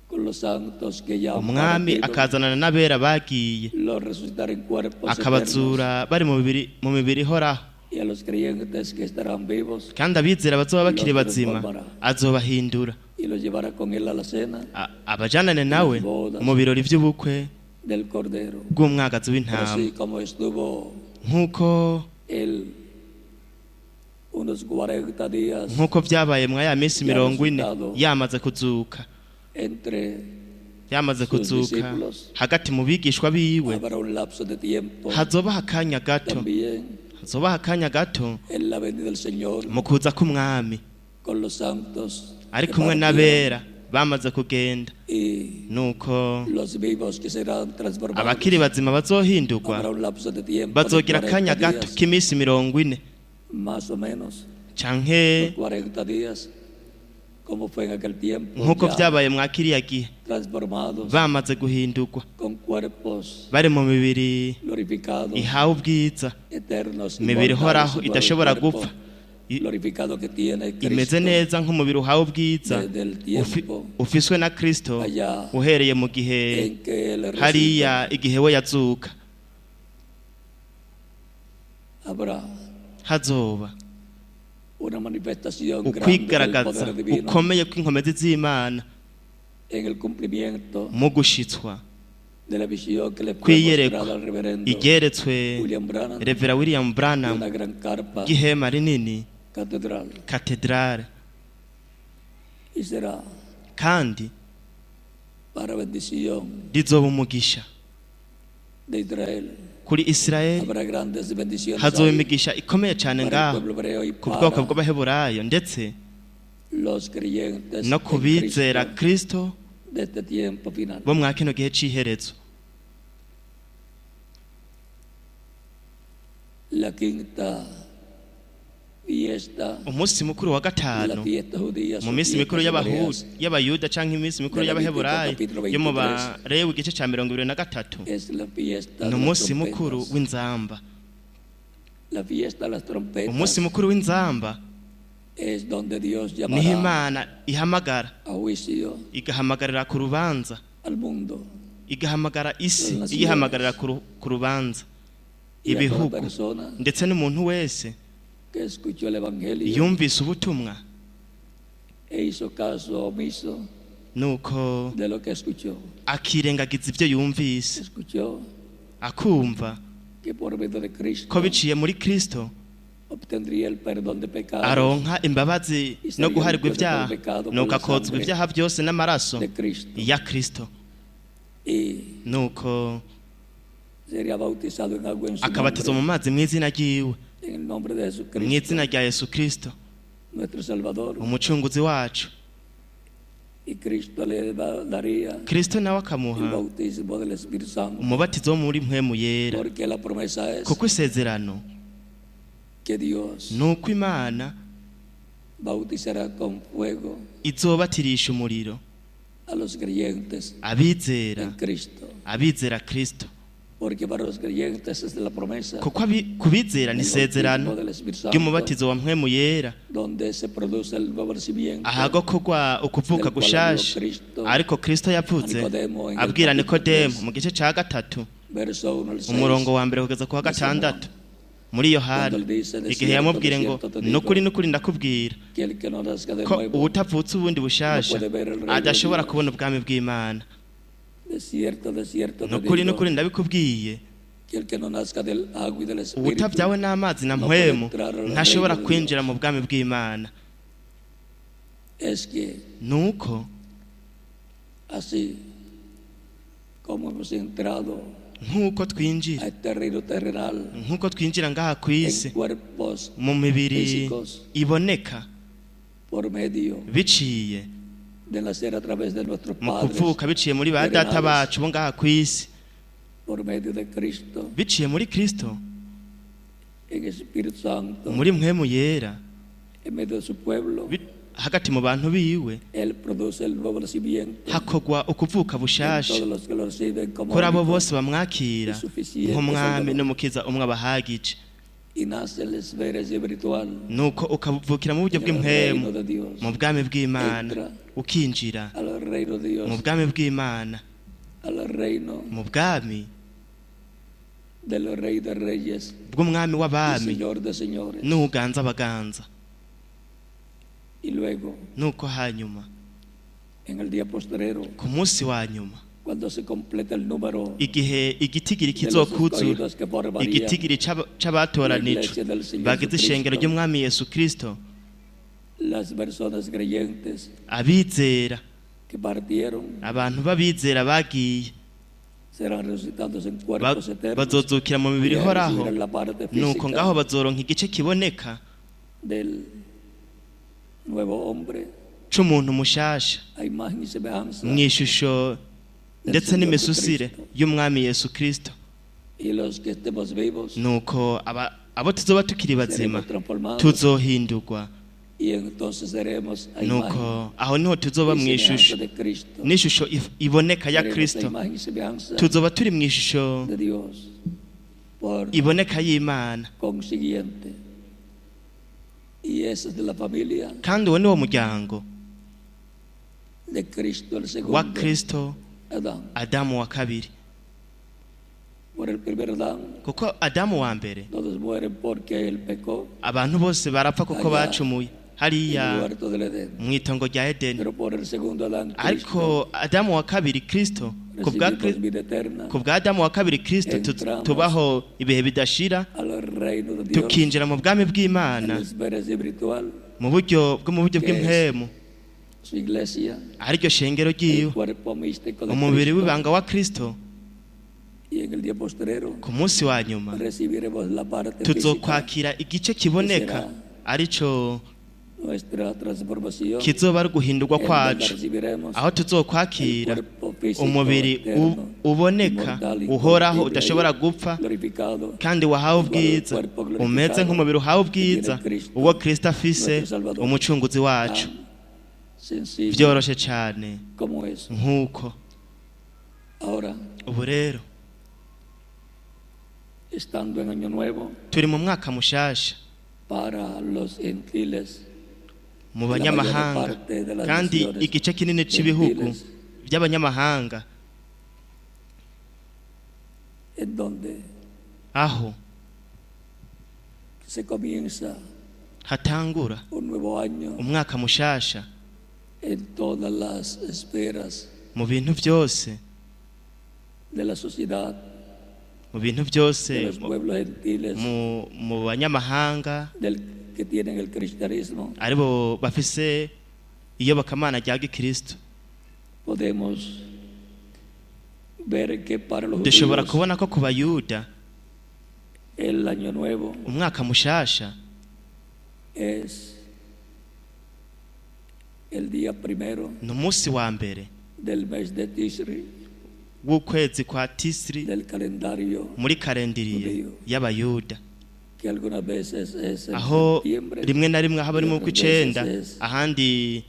con los santos que ya han umwami partido, akazanana n'abera bagiye los resucitará en cuerpos eternos, akabazura bari mu mibiri ihoraho, y a los creyentes que estarán vivos kandi abizera bazoba bakiri bazima azobahindura y los llevará con él a la cena abajanane nawe mu birori vy'ubukwe del Cordero. bw'umwagazi w'intama. Así como estuvo nk'uko él unos 40 días nk'uko vyabaye mwa ya minsi 40 yamaze kuzuka entre yamaze sus kuzuka discípulos, hagati mu bigishwa biwe habrá un lapso de tiempo hazobaho akanya gato, también hazobaho akanya gato en la venida del Señor mu kuza k'umwami con los santos ari que kumwe partieron, n'abera bamaze kugenda, y nuko los vivos que serán transformados. abakiri bazima bazohindurwa Habrá un lapso de tiempo bazogira de akanya 40 gato días, k'iminsi 40 más o menos canke 40 días, como fue en aquel tiempo, nk'uko ya vyabaye mwa kiriya gihe transformados bamaze guhindurwa con cuerpos bari mu mibiri glorificados, ihawe ubwiza, eternos, imibiri ihoraho inmortales, idashobora cuerpo gupfa, glorificado que tiene imeze Cristo neza nk'umubiri uhawe ubwiza desde el tiempo ufiswe na Kristo allá uhereye mu gihe en que él hariya resucitó. igihe we yazuka. Habrá Hazoba una manifestación grande del ukwigaragaza poder divino gukomeye kw'inkomezi z'Imana en el cumplimiento mu gushitswa de la visión que le fue kw'iyerekwa mostrada al reverendo igeretswe William Branham Revera William de Branham una gran carpa ry'ihema rinini catedral, katedrale, y será kandi para bendición rizoba umugisha de Israel kuri Israeli hazoba imigisha ikomeye cyane ngaho ku bwoko bw'abaheburayo ndetse no kubizera Kristo bo mwa kino gihe c'iherezo. Umunsi mukuru wa gatanu mu minsi mikuru y'abayuda canke iminsi mikuru y'abaheburayo yo mu Barewi igice ca 23 ni umunsi mukuru w'inzamba. Umunsi mukuru w'inzamba niho Imana ihamagara igahamagarira ku rubanza, igahamagara isi igihamagarira ku rubanza ibihugu ndetse n'umuntu wese yumvise ubutumwa nuko akirengagiza ibyo yumvise akumva ko biciye muri Kristo aronka imbabazi no guharirwa ibyaha nuko akozwa ibyaha byose n'amaraso ya Kristo, nuko akabatizwa mu mazi mu izina ryiwe, mu izina rya Yesu Kristo umucunguzi wacu. Kristo nawe akamuha umubatizo wo muri mpwemu yera, kuko isezerano nuko Imana izobatirisha umuriro abizera Kristo, kuko kubizera ni isezerano ry'umubatizo wa mpwemu yera ahagokorwa ukuvuka gushasha. Ariko Kristo yavuze abwira Nikodemo mu gice ca 3 umurongo wa 1 kugeza ku wa 6 muri Yohana, igihe yamubwire ngo nukuri ndakubwira ko ubutavutse ubundi bushasha adashobora kubona ubwami bw'Imana. Nukuri ndabikubwiye, ubutavyawe n'amazi na mpwemu ntashobora kwinjira mu bwami bw'Imana. Nuko nk'uko twinjira ngaha ku isi mu mibiri iboneka biciye mu kuvuka biciye muri ba data bacu bo ngaha ku isi, biciye muri Kristo muri mpwemu yera hagati mu bantu biwe hakogwa ukuvuka bushasha kuri abo bose bamwakira nk'umwami n'umukiza umwe abahagije. Nuko ukavukira mu buryo bw'impwemu mu bwami bw'Imana, ukinjira mu bwami bw'Imana, mu bwami bw'umwami w'abami n'uganza abaganza. Nuko hanyuma ku munsi wa nyuma igihe igitigiri kizokuzura, igitigiri c'abatoranijwe bagize ishengero ry'umwami Yesu Kristo, abizera abantu babizera bagiye bazozukira mu mibiri ihoraho. Nuko ngaho bazoronka igice kiboneka c'umuntu mushasha mw'ishusho ndetse n'imisusire y'umwami Yesu Kristo. Nuko abo tuzoba tukiri bazima tuzohindurwa, nuko aho niho tuzoba mw'ishusho n'ishusho iboneka ya Kristo, tuzoba turi mw'ishusho iboneka y'Imana. Kandi uwo ni wo muryango wa Kristo Adamu wa kabiri, kuko Adamu wa mbere abantu bose barapfa kuko bacumuye hariya mw'itongo rya Edeni. Ariko Adamu wa kabiri Kristo, ku bwa Adamu wa kabiri Kristo tubaho ibihe bidashira, tukinjira mu bwami bw'Imana mu buryo bw'impwemu, ariryo shengero ryiwe, umubiri w'ibanga wa Kristo ku munsi wa nyuma tuzokwakira igice kiboneka arico kizoba ari guhindurwa kwacu, aho tuzokwakira umubiri uboneka uhoraho udashobora gupfa kandi wahawe ubwiza, umeze nk'umubiri uhawe ubwiza uwo Kristo afise umucunguzi wacu. Byoroshe cyane nk'uko. Ubu rero turi mu mwaka mushasha mu banyamahanga, kandi igice kinini cy'ibihugu by'abanyamahanga aho hatangura umwaka mushasha mu bintu byose, mu bintu byose mu banyamahanga aribo bafise iyobokamana rya Gikristo. Dushobora kubona ko ku bayuda umwaka mushasha ni umunsi wa mbere w'ukwezi kwa Tisri muri kalendariye y'abayuda, aho rimwe na rimwe haba ari mu kw'icenda, ahandi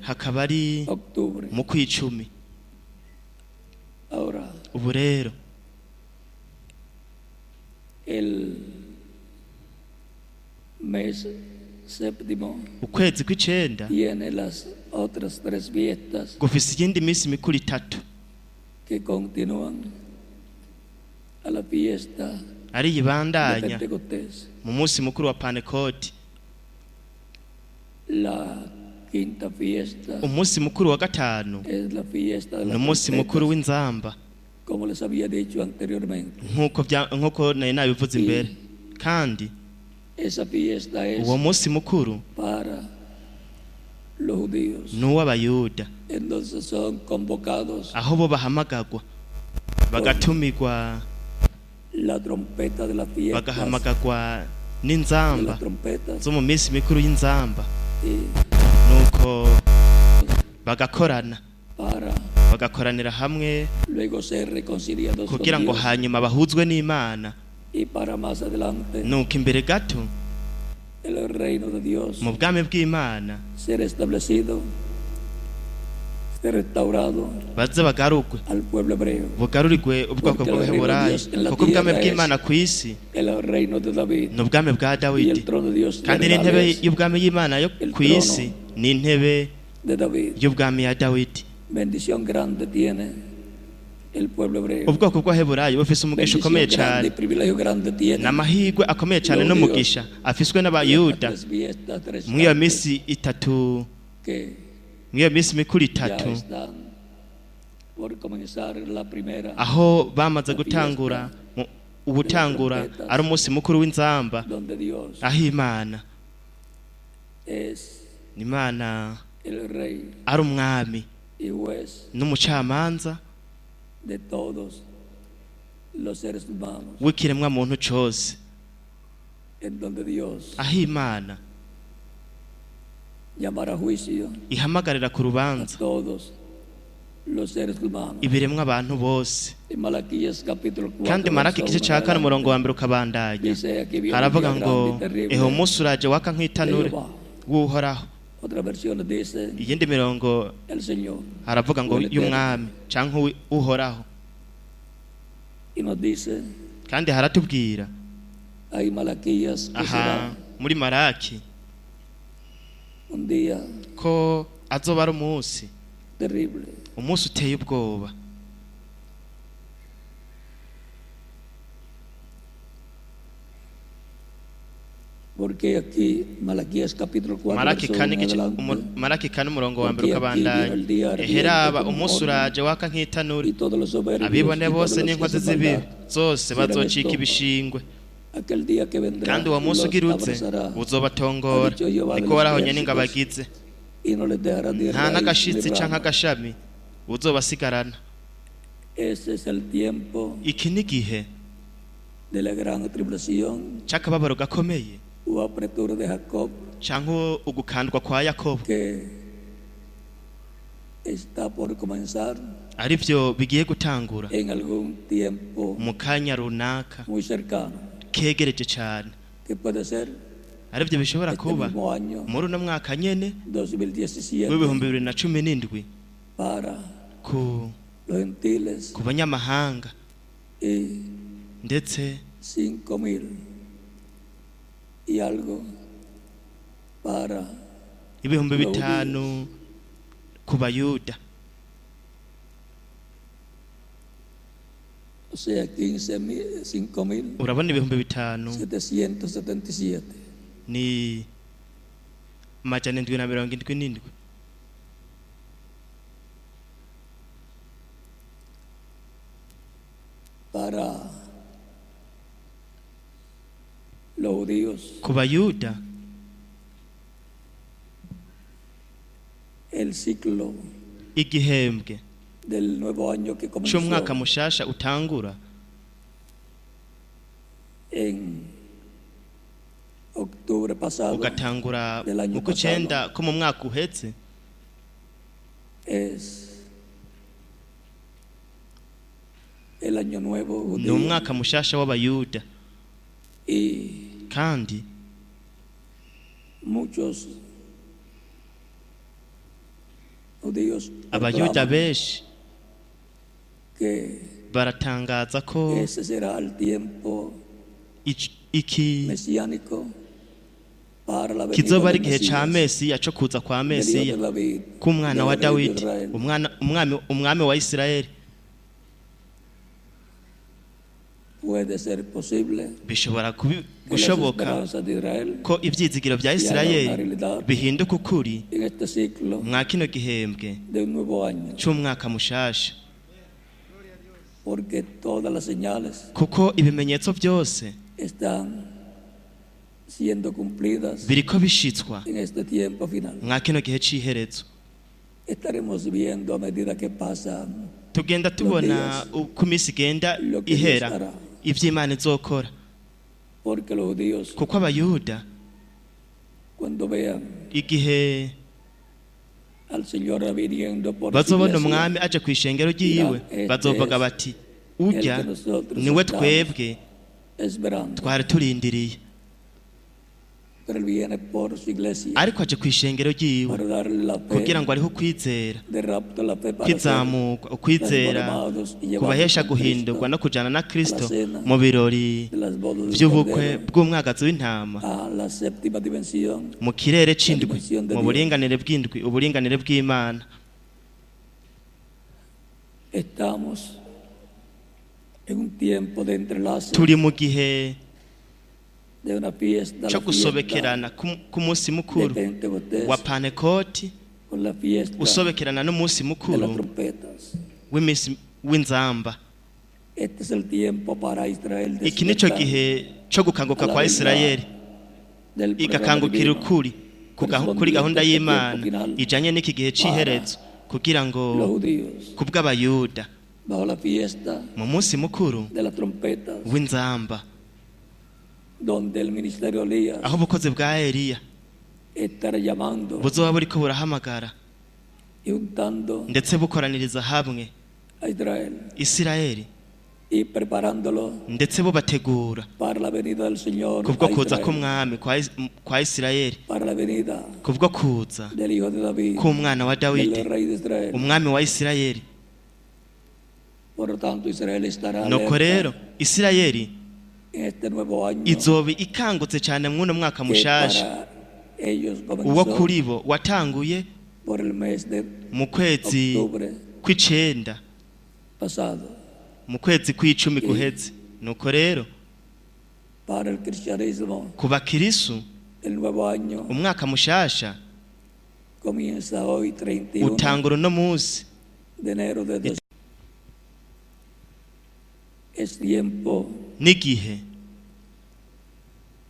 hakaba ari mu kw'icumi. Ubu rero ukwezi kw'icenda gufise iyindi minsi mikuru itatu ari yibandanya mu munsi mukuru wa Pentecote, umunsi mukuru wa gatanu ni umunsi mukuru w'inzamba nk'uko nari nabivuze imbere, kandi uwo munsi mukuru ni uw'abayuda, aho bo bahamagagwa bagatumirwa bagahamagagwa n'inzamba zo mu minsi mikuru y'inzamba, nuko bagakoranira hamwe kugira ngo hanyuma bahuzwe n'Imana, nuko imbere gato mu bwami bw'Imana baze bagarurwe bugarurirwe ubwoko bw'Abaheburayo, kuko ubwami bw'Imana ku isi ni ubwami bwa Dawidi, kandi n'intebe y'ubwami y'Imana yo ku isi ni intebe y'ubwami ya Dawidi. Ubwoko bw'Abaheburayo bufise umugisha ukomeye cyane, n'amahirwe akomeye cyane n'umugisha afiswe n'abayuda mw'iyo minsi itatu, mw'iyo minsi mikuru itatu, aho bamaze gutangura ari umunsi mukuru w'inzamba, aho Imana ari umwami n'umucamanza w'ikiremwa muntu cyose, aho Imana ihamagarira ku rubanza ibiremwa abantu bose. Kandi Malaki igice cya 4 umurongo wa mbere ukabandanya haravuga ngo eho umunsi uraje waka nk'itanure w'Uhoraho. Iyindi mirongo haravuga ngo y'umwami cyangwa Uhoraho, kandi haratubwira aha muri Malaki ko azoba ari umunsi uteye ubwoba. Malaki kane umurongo wa mbere ukabandanya eheraba umunsi uraje waka nk'itanuri, abibone bose n'inkozi z'ibibi zose bazocika ibishingwe, kandi uwo munsi ugirutse uzobatongora, niko Uhoraho nyene ngabagize, nta n'agashitsi canke agashami uzobasigarana. iki ni igihe cy'akababaro gakomeye cyangwa ugukandwa kwa Yakobo ari byo bigiye gutangura mu kanya runaka kegereje cyane, ari byo bishobora kuba muri uno mwaka nyene w'2017 ku banyamahanga ndetse 5,000 y algo para 5,000 ku bayuda, o sea 5,000 urabona 5,777 ni 777 para los judíos. Ku bayuda el ciclo igihembwe del nuevo año que comenzó cy'umwaka mushasha utangura en octubre pasado, ugatangura mu kw'icenda ko mu mwaka uhetse, es el año nuevo judío, ni umwaka mushasha w'abayuda, y kandi muchos judíos abayuda benshi que baratangaza ko ese será el tiempo iki mesiánico para la venida kizoba ari del igihe ca Mesías, Mesiya co kuza kwa del hijo Mesiya de David, k'umwana wa del rey de Dawidi, Israel. umwami wa Isirayeli. Puede ser posible Bishobora que las gushoboka esperanzas de Israel ko ivyizigiro vya Isirayeli bihinduka ukuri en este ciclo mwa kino gihembwe de un nuevo año, c'umwaka mushasha, porque todas las señales kuko ibimenyetso byose están siendo cumplidas biriko bishitswa en este tiempo final. mwa kino gihe c'iherezo. Estaremos viendo a medida que pasan Tugenda tubona uko imisi igenda lo que Dios ihera hará, ivy'Imana izokora, porque los judíos kuko abayuda cuando vean igihe al Señor viniendo por su bazobona iglesia, umwami aje kw'ishengero ryiwe bazovuga bati urya niwe twebwe esperando, twari turindiriye, pero él viene por su iglesia ariko aje kw'ishengero ryiwe para darle la fe kugira ngo ariho ukwizera de rapto, la fe para kwizamuka, ukwizera transformados y llevados kubahesha con Cristo guhindurwa no kujana na Kristo a la cena mu birori de las bodas del vy'ubukwe Cordero, bw'umwagazi w'intama a la séptima dimensión, mu kirere c'indwi, dimension de mu Dios. buringanire bw'indwi, uburinganire bw'Imana. Estamos en un tiempo de entrelace, Turi mu gihe de una fiesta, co la fiesta gusobekerana k'umunsi de mukuru Pentecostés wa Pantekoti, con la fiesta usobekerana n'umunsi de mukuru las trompetas. w'inzamba. Este es el tiempo para Israel Iki nico despertar gihe co gukanguka kwa Isirayeli del programa igakangukira divino, ukuri kuri gahunda y'Imana ijanye n'iki gihe c'iherezo, kugira los ngo judíos kubw'abayuda bajo la fiesta mu munsi mukuru de las trompetas, w'inzamba, donde el ministerio Elías aho ubukozi bwa Eliya estará llamando buzoba buriko burahamagara y juntando ndetse bukoraniriza hamwe a Israel Isirayeli, y preparándolo ndetse bubategura para la venida del Señor, kubwo a kuza Israel, k'umwami kwa Isirayeli, para la venida kubwo kuza del hijo de David, k'umwana wa del Dawidi, rey de Israel. umwami wa Isirayeli. Por lo tanto, Israel estará Nuko alerta rero Isirayeli en este nuevo año izoba ikangutse cyane mw'uno mwaka que mushasha para ellos uwo comenzó kuri bo watanguye por el mes de mu kwezi octubre kw'icenda, pasado. mu kwezi kw'icumi guheze. Nuko rero Para el cristianismo, ku bakirisu el nuevo año umwaka mushasha comienza hoy, 31 utangura uno munsi de enero de 2000. Es tiempo n'igihe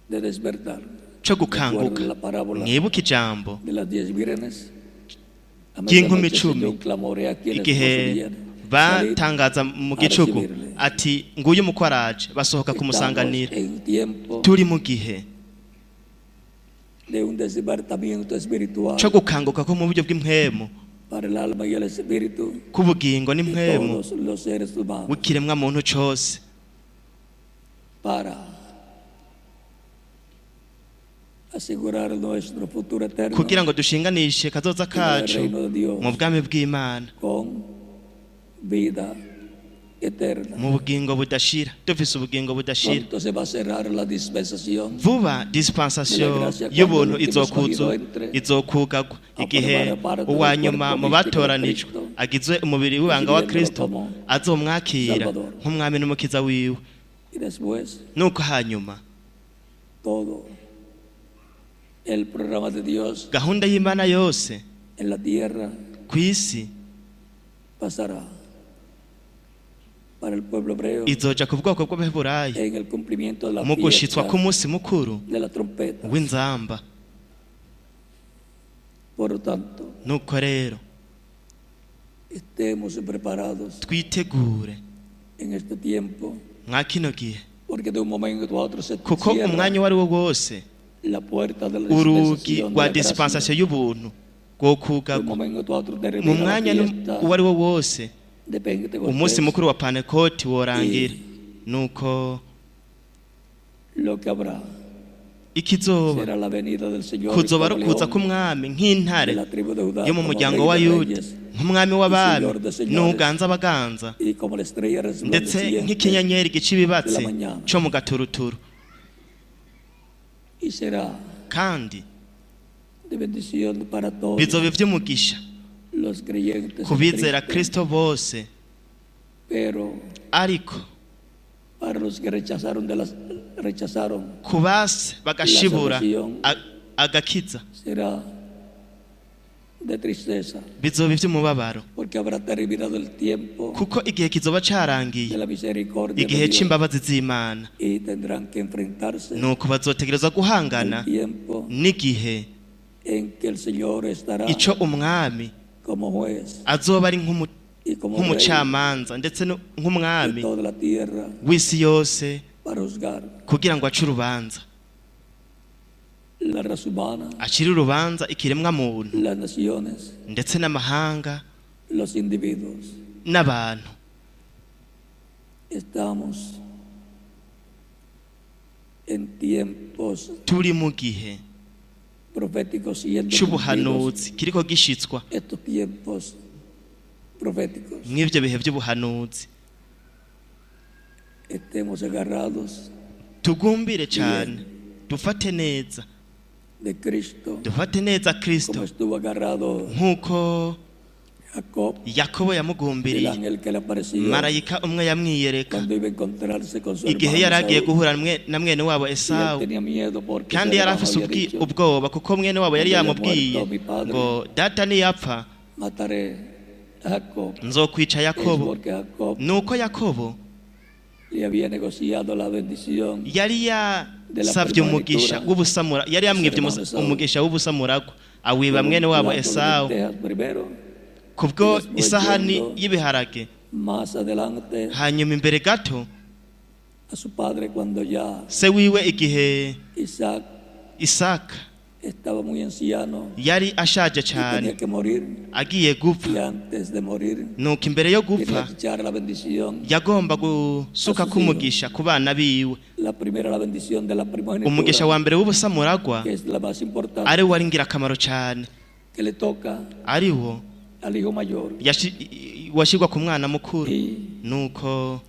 de despertar. co gukanguka. Recuerden la parábola Mwibuke ijambo de las 10 vírgenes. A ry'inkumi medianoche se oyó icumi un clamor, "He aquí el igihe esposo viene". batangaza mu gicuku ati nguyu mukwaraje basohoka kumusanganira. Turi mu gihe cyo gukanguka ko mu buryo bw'impwemu kubugingo n'impwemu w'ikiremwa muntu cyose kugira ngo dushinganishe kazoza kacu mu bwami bw'Imana mu bugingo budashira. Dufise ubugingo budashira. Vuba dispensation y'ubuntu izokugagwa igihe uwanyuma mu batoranijwe agizwe umubiri w'ibanga wa Kristo azomwakira nk'umwami n'umukiza wiwe. Nuko hanyuma gahunda y'Imana yose kw'isi izoja ku bwoko bw'Abaheburayo mu gushitswa k'umunsi mukuru w'inzamba. Nuko rero twitegure mwa kino gihe, kuko umwanya wari wo wose urugi rwa dispensation y'ubuntu bwo kugagwa mu mwanya wari wo wose. Umunsi mukuru wa Pentecote worangira. Nuko ikizoba kuzoba ari ukuza k'umwami nk'intare yo mu muryango wa Yuda, nk'umwami w'abami n'uganza abaganza, ndetse nk'ikinyenyeri gica ibibatsi cyo mu gaturuturu. Kandi bizoba iby'umugisha ku bizera Kristo bose, ariko ku base bagashibura agakiza bizoba iby'umubabaro, kuko igihe kizoba carangiye, igihe c'imbabazi z'Imana. Nuko bazotegereza guhangana n'igihe ico umwami azoba ari nk'umucamanza ndetse nk'umwami w'isi yose kugira ngo ace urubanza, acire urubanza ikiremwa muntu ndetse n'amahanga n'abantu. Turi mu gihe cy'ubuhanuzi kiriko gishitswa. Mw'ivyo bihe by'ubuhanuzi tugumbire cyane, dufate neza Kristo nk'uko Yakobo yamugumbiriye. Marayika umwe yamwiyereka igihe yari agiye guhura na mwene wabo Esawu, kandi yari afise ubwoba kuko mwene wabo yari yamubwiye ngo data niyapfa nzokwica Yakobo. Nuko Yakobo yari yasavye umugisha w'ubusamura, yari yamwivye umugisha w'ubusamuragwa awiba mwene wabo Esawu kubwo isahani y'ibiharage. Hanyuma imbere gato se wiwe igihe Isaka yari ashaje cyane agiye gupfa. Nuko imbere yo gupfa yagomba gusuka kumugisha ku bana biwe. Umugisha wa mbere w'ubusamuragwa ari wari ngirakamaro cyane, ari wo washirwa ku mwana mukuru. Nuko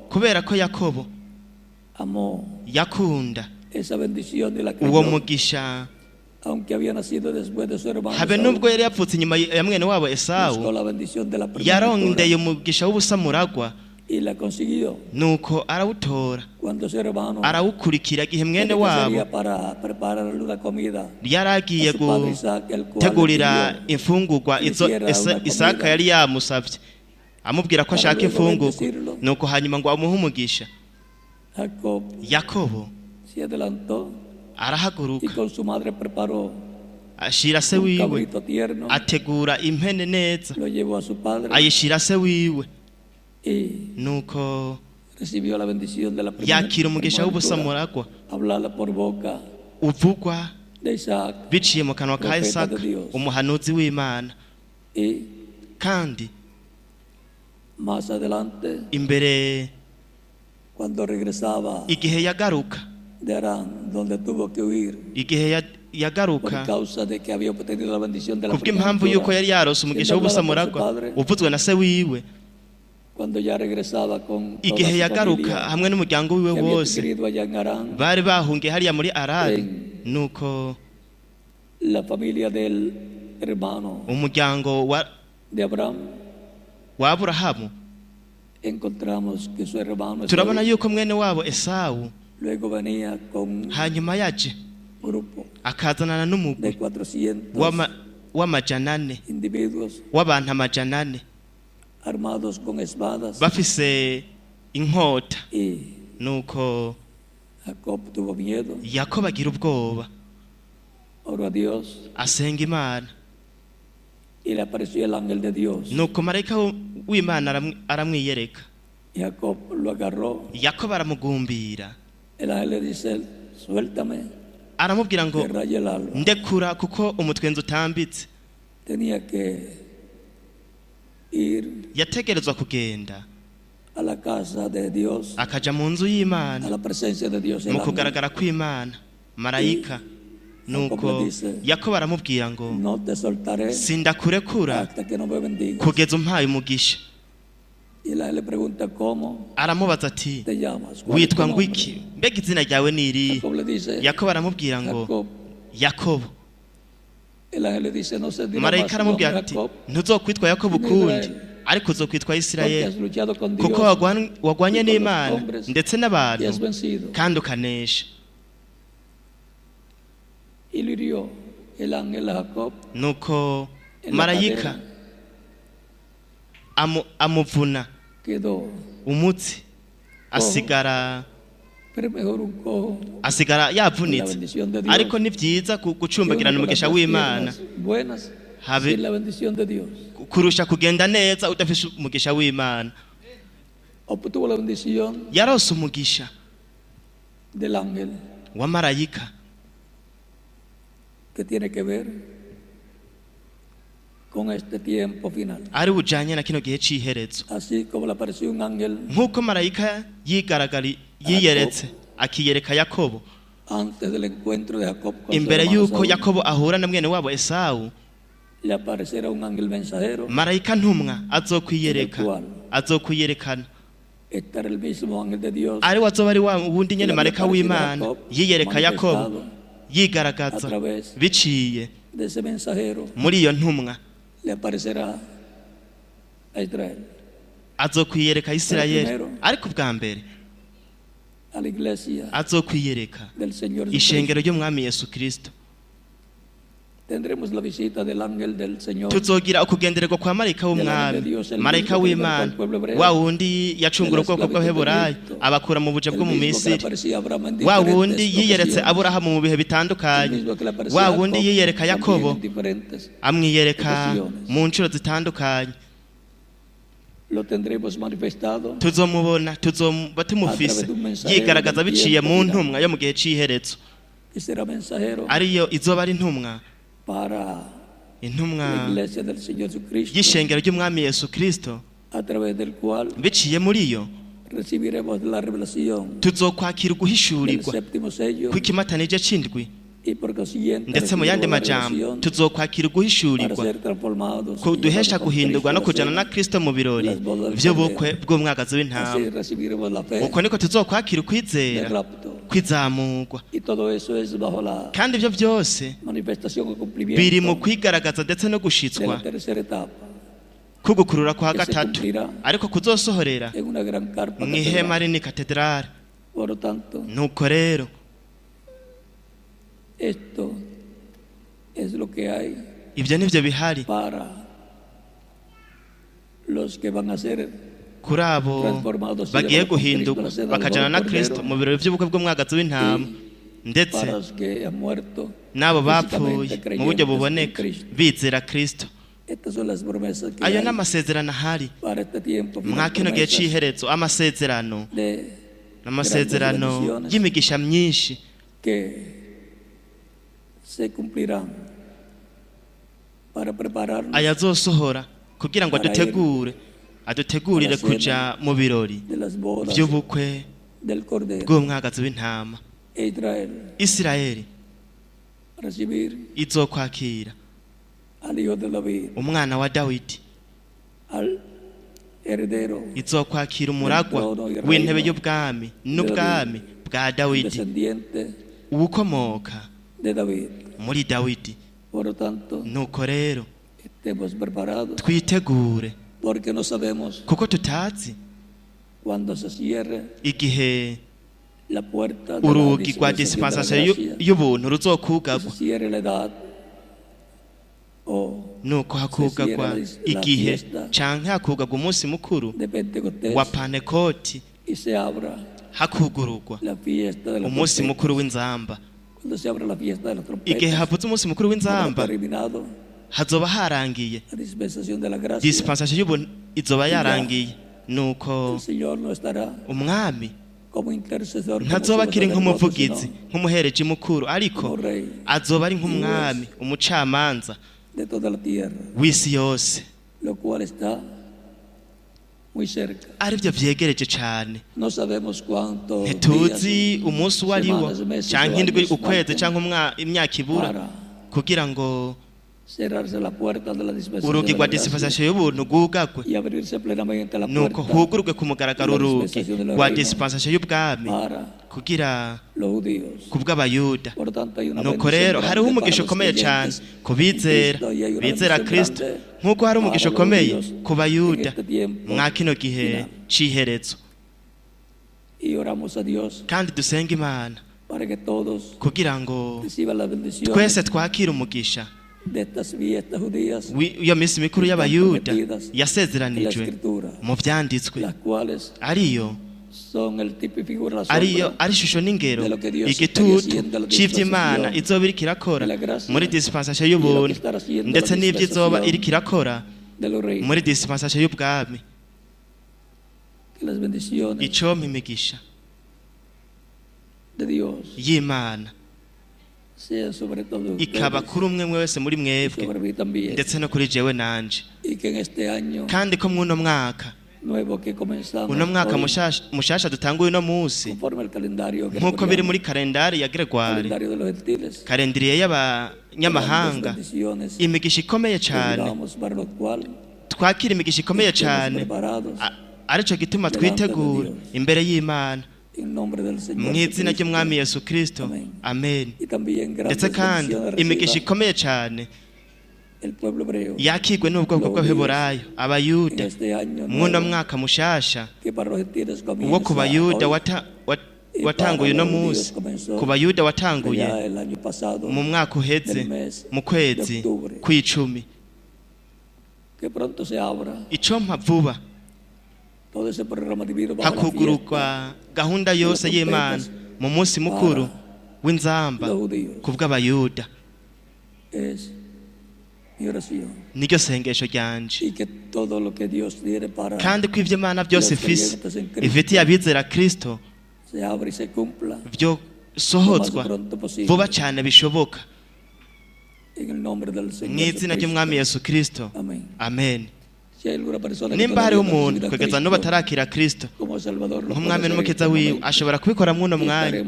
kubera ko Yakobo yakunda uwo mugisha, habe nubwo yari yapfutse inyuma ya mwene wabo Esawu, yarondeye umugisha w'ubusamuragwa. Nuko arawutora, arawukurikira igihe mwene wabo yaragiye gutegurira imfungurwa izo Isaka yari yamusavye, amubwira ko ashaka imfungurwa. Nuko hanyuma ngo amuhe umugisha. Yakobo arahaguruka ashira se un wiwe cabrito tierno, ategura impene neza lo llevó a su padre ayishira se wiwe y nuko recibió la bendición de la primera yakira umugisha w'ubusamuragwa hablada por boca uvugwa de Isaac, biciye mu kanwa ka profeta Isaka de Dios. umuhanuzi w'Imana y kandi más adelante, imbere cuando regresaba igihe yagaruka de Arán, donde tuvo que huir igihe por yagaruka causa de que había obtenido la bendición de la kubw'impamvu yuko primogenitura, yari yarose umugisha w'ubusamuragwa uvuzwe na se wiwe cuando ya regresaba con toda igihe su yagaruka familia, hamwe n'umuryango wiwe que había wose adquirido allá en Arán, bari bahungiye hariya muri Arari nuko la familia del hermano umuryango de Abraham, wa Aburahamu encontramos que su hermano turabona Esaú yuko mwene wabo Esawu luego venía con hanyuma yaje un grupo akazanana n'umugwi de 400 w'amajana ane individuos w'abantu amajana ane armados con espadas, bafise inkota y nuko Jacob tuvo miedo, Yakobo agira ubwoba oró a Dios asenga Imana y le apareció el ángel de Dios. nuko marayika w'Imana aramwiyereka Y Jacob lo agarró. Yakobo aramugumbira El ángel le dice, suéltame, aramubwira ngo que raye el alba. ndekura kuko umutwenzi utambitse Tenía que ir yategerezwa kugenda a la casa de Dios, akaja mu nzu a y'Imana la presencia de Dios. El mu ángel kugaragara kw'Imana marayika nuko Yakobo aramubwira ngo no te soltaré sindakurekura hasta que no me bendigas. kugeza umpaye umugisha Y el ángel le pregunta, ¿cómo aramubaza ati te llamas? ¿Cuál es tu witwa ngo nombre? iki mbega izina ryawe ni irihe Jacob le dice, Yakobo aramubwira ngo Jacob. Yakobo El ángel le dice, no se dirá más marayika tu aramubwira nombre ati Jacob, ntuzokwitwa Yakobo sino ukundi Israel, ariko uzokwitwa porque has Isirayeli luchado con Dios kuko wagwanye y con los n'Imana hombres ndetse y n'abantu has vencido. kandi ukanesha Y le hirió el ángel a Jacob nuko en la marayika cadera, amuvuna quedó, umutsi asigara pero mejor un cojo asigara y la yavunitse bendición de Dios. ariko ni byiza gucumbagirana Que uno umugisha con las w'Imana piernas buenas Habe- sin la bendición de Dios. kurusha kugenda neza udafise umugisha w'Imana Obtuvo la bendición yarose umugisha del ángel wa marayika que tiene que ver con este tiempo final. ari bujanye na kino gihe c'iherezo Así como le apareció un ángel nk'uko marayika yiyeretse akiyereka Yakobo antes del encuentro de Jacob con su imbere hermano yuko Esaú, Yakobo ahura na mwene wabo Esawu le aparecerá un ángel mensajero. marayika ntumwa azokwiyerekana Este era el mismo ángel de Dios ari wazoba ari wa wundi nyene marayika w'Imana Jacob, yiyereka Yakobo manifestado yigaragaza a través biciye de ese mensajero. muri iyo ntumwa Le aparecerá a Israel, azokwiyereka Isirayeli primero, ariko bwa mbere a la iglesia azokwiyereka del Señor ishengero Jesucristo. ry'umwami Yesu Kristo Tendremos la visita del ángel del Señor. tuzogira ukugendererwa kwa marayika w'umwami marayika w'Imana wa wundi yacungura ubwoko bw'Abaheburayo abakura mu buje bwo mu Misiri wa wundi yiyeretse Aburahamu mu bihe bitandukanye wa wundi yiyereka Yakobo amwiyereka mu ncuro zitandukanye Lo tendremos manifestado tuzomubona tuzoba tumufise yigaragaza biciye mu ntumwa yo mu gihe c'iherezo y será mensajero ariyo izoba ari intumwa para la intumwa iglesia del Señor Jesucristo, y'ishengero ry'umwami Yesu Kristo a través del cual biciye muri yo recibiremos la revelación tuzokwakira del uguhishurirwa séptimo sello kw'ikimatanije c'indwi y por consiguiente ndetse mu yandi recibiremos la majambo revelación tuzokwakira para uguhishurirwa ser transformados y duhesha llevados con guhindurwa no Cristo a kujana la na cena. Kristo mu birori vy'ubukwe bw'umwagazi w'intama Así recibiremos la fe uko niko tuzokwakira del ukwizera rapto. kwizamurwa Y todo eso es bajo la kandi ivyo vyose manifestación o biri mu cumplimiento kwigaragaza ndetse no de gushitswa la tercera etapa kugukurura kwa que se gatatu cumplirá ariko kuzosohorera en una gran carpa mw'ihema catedral. rinini katedrali Por lo tanto, nuko rero esto es lo que hay ivyo nivyo bihari para los que van a ser kuri abo transformados y bagiye llevados con Cristo guhindurwa a la cena del bakajana na Cordero, Kristo mu birori vy'ubukwe bw'umwagazi w'intama ndetse para los que han muerto n'abo bapfuye mu buryo buboneka bizera Kristo. Ayo n'amasezerano ahari mwa kino gihe c'iherezo, amasezerano y'imigisha myinshi ayazosohora kugira ngo adutegurire kuja mu birori by'ubukwe bw'umwagazi w'intama. Isirayeli izokwakira umwana wa Dawidi, izokwakira umuragwa w'intebe y'ubwami n'ubwami bwa Dawidi, ubukomoka muri Dawidi. Nuko rero twitegure, kuko tutazi igihe urugi rwa dispensation y'ubuntu ruzokugagwa, nuko hakugagwa igihe canke hakugagwa umunsi mukuru wa Pantekoti, hakugurugwa umunsi mukuru w'inzamba. Igihe havutse umunsi mukuru w'inzamba hazoba harangiye dispensation y'ubuntu, izoba yarangiye. Nuko umwami ntazoba akiri nk'umuvugizi, nk'umuhereje mukuru, ariko azoba ari nk'umwami, umucamanza w'isi yose. Aribyo vyegereje cane. Ntituzi umunsi uwo ariwo canke indwi, ukwezi canke imyaka ibura kugira ngo urugi rwa dispensation y'ubuntu rwugagwe, nuko hugurwe ku mugaragaro urugi rwa dispensation y'ubwami kugira kubw'abayuda. Nuko rero hariho umugisha ukomeye cyane ku bizera Kristo, nk'uko hari umugisha ukomeye ku bayuda mwa kino gihe c'iherezo. Kandi dusenga Imana kugira ngo twese twakire umugisha iyo minsi mikuru y'abayuda yasezeranijwe mu vyanditswe, ariyo ari ishusho n'ingero igitutu c'ivy'Imana izoba iriko irakora muri dispensation y'ubuntu, ndetse n'ivyo izoba iriko irakora muri dispensation y'ubwami. Icompa imigisha y'Imana ikaba kuri umwe wese muri mwebwe, ndetse no kuri jewe nanje. Kandi ko mwuno mwaka mushasha dutanguye uno musi, nk'uko biri muri kalendari ya Gregoire, kalendariye y'abanyamahanga, imigisha ikomeye cyane, twakira imigisha ikomeye cyane. Arico gituma twitegura imbere y'Imana mu izina ry'umwami Yesu Kristo, amen. Ndetse kandi imigisha ikomeye cyane yakigwe n'ubwoko bw'Abaheburayo, Abayuda, mwuno mwaka mushasha uwo ku Bayuda watanguye uno munsi, ku Bayuda watanguye mu mwaka uheze mu kwezi kw'icumi. Icompa vuba hakugururwa gahunda yose y'Imana mu munsi mukuru w'inzamba kubw'Abayuda. Niryo sengesho ryanje, kandi ko ivyo Imana byose ifitiye abizera Kristo byo sohozwa vuba cyane bishoboka, mu izina ry'umwami Yesu Kristo, amen. Nimba hariho umuntu kugeza n'ubu atarakira Kristo nk'umwami n'umukiza wiwe, ashobora kubikora mwuno mwanya.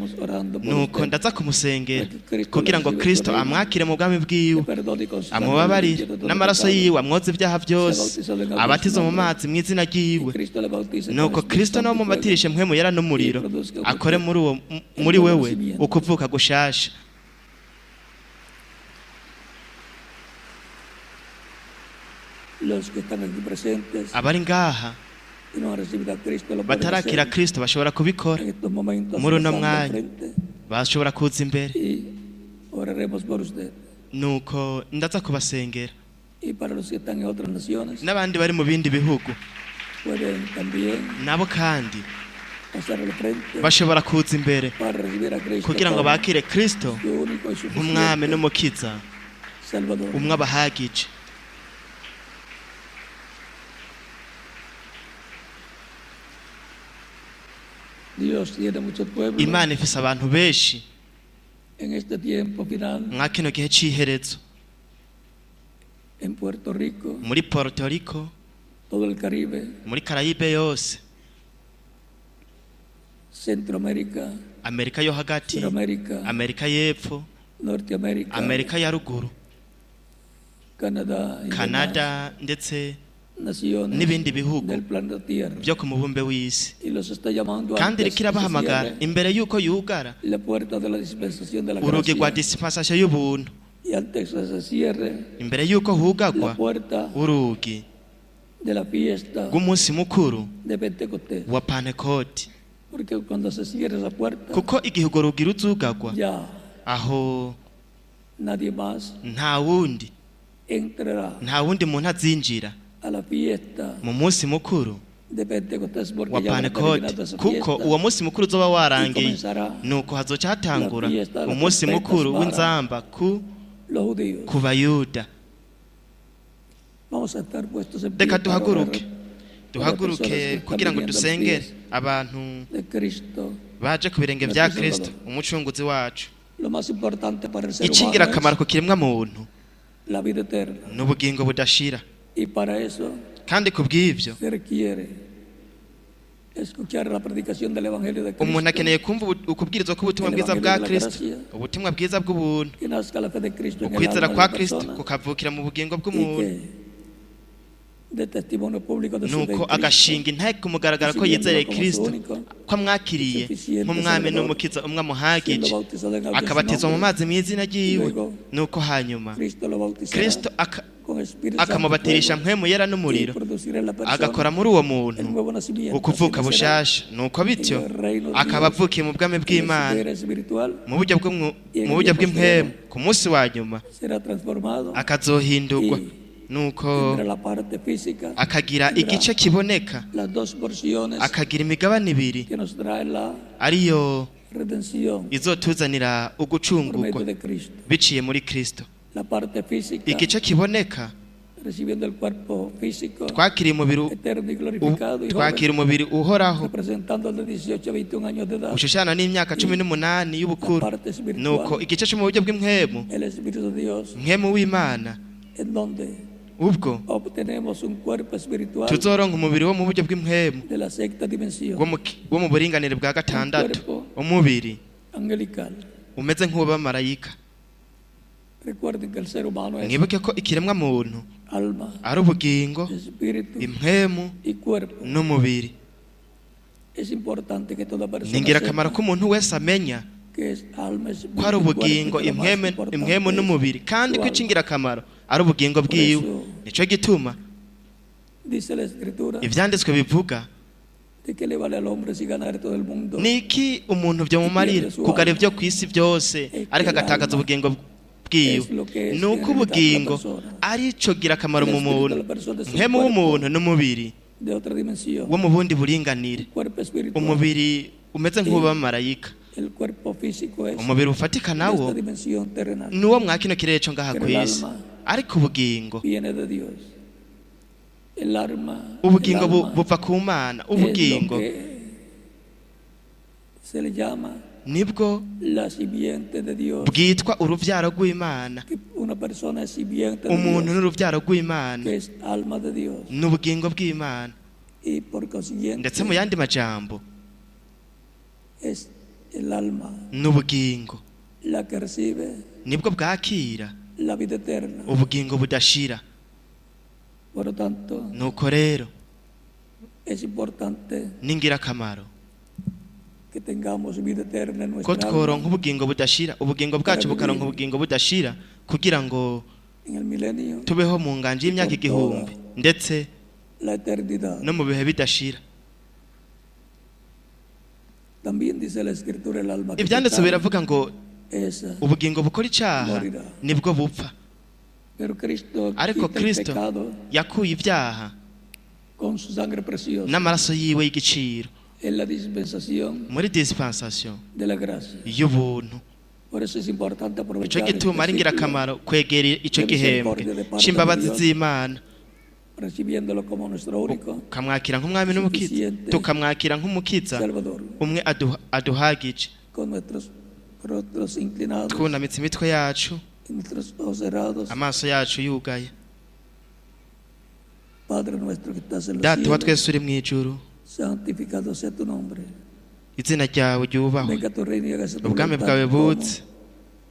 Nuko ndaza kumusengera kugira ngo Kristo amwakire mu bwami bwiwe, amubabarire n'amaraso yiwe amwoze ibyaha byose, abatize mu mazi mu izina ryiwe. Nuko Kristo nawe mubatirishe mpwemu yera n'umuriro, akore muri wewe ukuvuka gushasha. Abari ngaha batarakira Kristo bashobora kubikora muri uno mwanya, bashobora kuza imbere. Nuko ndaza kubasengera. N'abandi bari mu bindi bihugu nabo kandi bashobora kuza imbere kugira ngo bakire Kristo nk'umwami n'umukiza umwe abahagije. Imana ifise abantu benshi mwa kino gihe c'iherezo muri Puerto Rico, muri Caraïbe yose, Amerika yo hagati, Amerika y'epfo, Amerika ya ruguru, Canada ndetse n'ibindi bihugu byo ku mubumbe w'isi, kandi rikirabahamagara imbere yuko yugara urugi rwa dispensation y'ubuntu, imbere yuko hugagwa urugi rw'umunsi mukuru wa Pentecote, kuko igihe urwo rugi ruzugagwa aho nta wundi muntu azinjira mu munsi mukuru wa Pentecote, kuko uwo munsi mukuru uzoba warangiye, nuko hazoca hatangura umunsi mukuru w'inzamba ku Bayuda. Reka duhaguruke kugira ngo dusengere abantu baje ku birenge bya Kristo umucunguzi wacu. Icingira akamaro ku kiremwa muntu n'ubugingo budashira, kandi ku bw'ibyo umuntu akeneye kumva ukubwirizwa k'ubutumwa bwiza bwa Kristo, ubutumwa bwiza bw'ubuntu. Ukwizera kwa Kristo kukavukira mu bugingo bw'umuntu, nuko agashinga intege ku mugaragaro ko yizeye Kristo, ko amwakiriye nk'umwami n'umukiza umwe amuhagije, akabatizwa mu mazi mu izina ry'iwe, nuko hanyuma Kristo akamubatirisha mpwemu yera n'umuriro, agakora muri uwo muntu ukuvuka bushasha, nuko bityo akaba avukiye mu bwami bw'Imana mu buryo bw'impwemu. Ku munsi wa nyuma akazohindurwa, nuko akagira igice kiboneka, akagira imigabane ibiri, ariyo izotuzanira ugucungurwa biciye muri Kristo. Igice kiboneka twakiriye umubiri uhoraho ushushana n'imyaka 18 y'ubukuru, nuko igice cyo mu buryo bw'impwemu, mpwemu w'Imana, ubwo tuzoronka umubiri wo mu buryo bw'impwemu wo mu buringanire bwa gatandatu, umubiri umeze nk'uw'abamarayika. Mwibuke ko ikiremwa muntu ari ubugingo, impwemu n'umubiri. Ni ingirakamaro ko umuntu wese amenya ko ari ubugingo, impwemu n'umubiri, kandi ko ingirakamaro ari ubugingo bwiwe. Nico gituma ivyanditswe bivuga niki umuntu byo mumarira kugara ibyo kwisi byose ariko agatakaza ubugingo bwiwe. Nuko ubugingo ari cyo girakamaro mu muntu, mpemu w'umuntu n'umubiri wo mu bundi buringanire, umubiri umeze nk'uw'abamarayika, umubiri ufatika nawo nuwo mwakino kirere cyo ngaha kwisi, ariko ubugingo buva ku Mana. Ubugingo nibwo bwitwa uruvyaro rw'Imana. Umuntu n'uruvyaro rw'Imana n'ubugingo bw'Imana, ndetse mu yandi majambo n'ubugingo nibwo bwakira ubugingo budashira. Nuko rero n'ingirakamaro ko tworonka ubugingo budashira, ubugingo bwacu bukaronka ubugingo budashira, kugira ngo tubeho mu nganje y'imyaka 1000 ndetse no mu bihe bidashira. Ivyanditse biravuga ngo ubugingo bukora icyaha nibwo bupfa, ariko Kristo yakuye ibyaha n'amaraso yiwe y'igiciro, en la dispensación muri dispensation de la gracia. y'ubuntu. Por eso es importante Ico aprovechar gituma ari ingirakamaro kwegera ico gihembwe c'imbabazi z'Imana, recibiéndolo como nuestro único kamwakira nk'umwami n'umukiza, tukamwakira nk'umukiza Salvador, umwe aduhagije, con nuestros rostros inclinados twunamitse imitwe yacu, y nuestros ojos cerrados. amaso yacu yugaye. Padre nuestro que estás en los Data wa cielos, twese uri mw'ijuru, santificado sea tu nombre. izina ryawe ryubahwe, Venga tu reino y hágase tu ubwami voluntad bwawe como buze,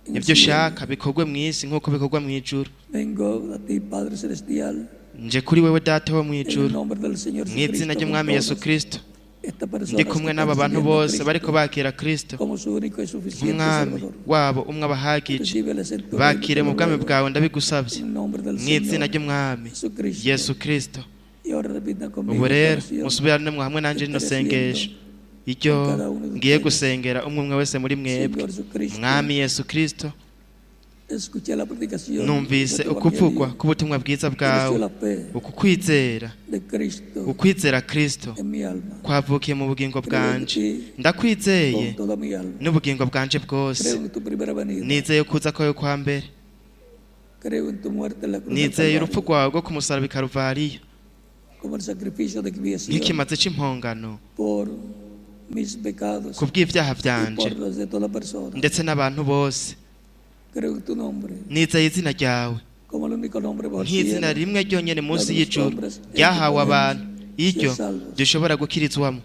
en el ibyo cielo. ushaka bikorwe mw'isi nk'uko bikorwa mw'ijuru. Vengo a ti, Padre celestial, nje kuri wewe data wo en el mw'ijuru, nombre del Señor mw'izina Jesucristo, ry'umwami con Yesu todas Kristo, estas personas ndi kumwe que n'aba están bantu sirviendo a bose Cristo bariko bakira Kristo como su único y suficiente nk'umwami Salvador. wabo umwe abahagije. Recíbeles en tu Bakire reino, mu te lo bwami ruego, bwawe ndabigusabye, en el nombre del mw'izina Señor ry'umwami Jesucristo. Yesu Kristo. Y ahora repitan conmigo Ubu esta rero oración. musubirane mwe hamwe nanje rino sengesho iryo ngiye gusengera umwe umwe wese muri mwebwe. Mwami Yesu Kristo, Escuché la predicación numvise de tu ukuvugwa evangelio. k'ubutumwa bwiza Creció bwawe, la fe ukukwizera, de Cristo ukwizera Kristo en mi alma. kwavukiye mu bugingo Creo en bwanje, ti ndakwizeye con toda mi alma. n'ubugingo bwanje bwose, Creo en tu primera venida. nizeye kuza kwawe kwa mbere, Creo en tu muerte en la cruz del nizeye urupfu Calvario, rwawe rwo ku musaraba i Karuvariyo como el sacrificio de expiación nk'ikimazi c'impongano por mis pecados ku bw'ivyaha y vyanje por los de toda persona. ndetse n'abantu bose. Creo en tu nombre Nizeye izina ryawe como el único nombre bajo el nk'izina cielo rimwe ryonyene munsi y'ijuru ryahawe abantu, iryo dushobora gukirizwamo.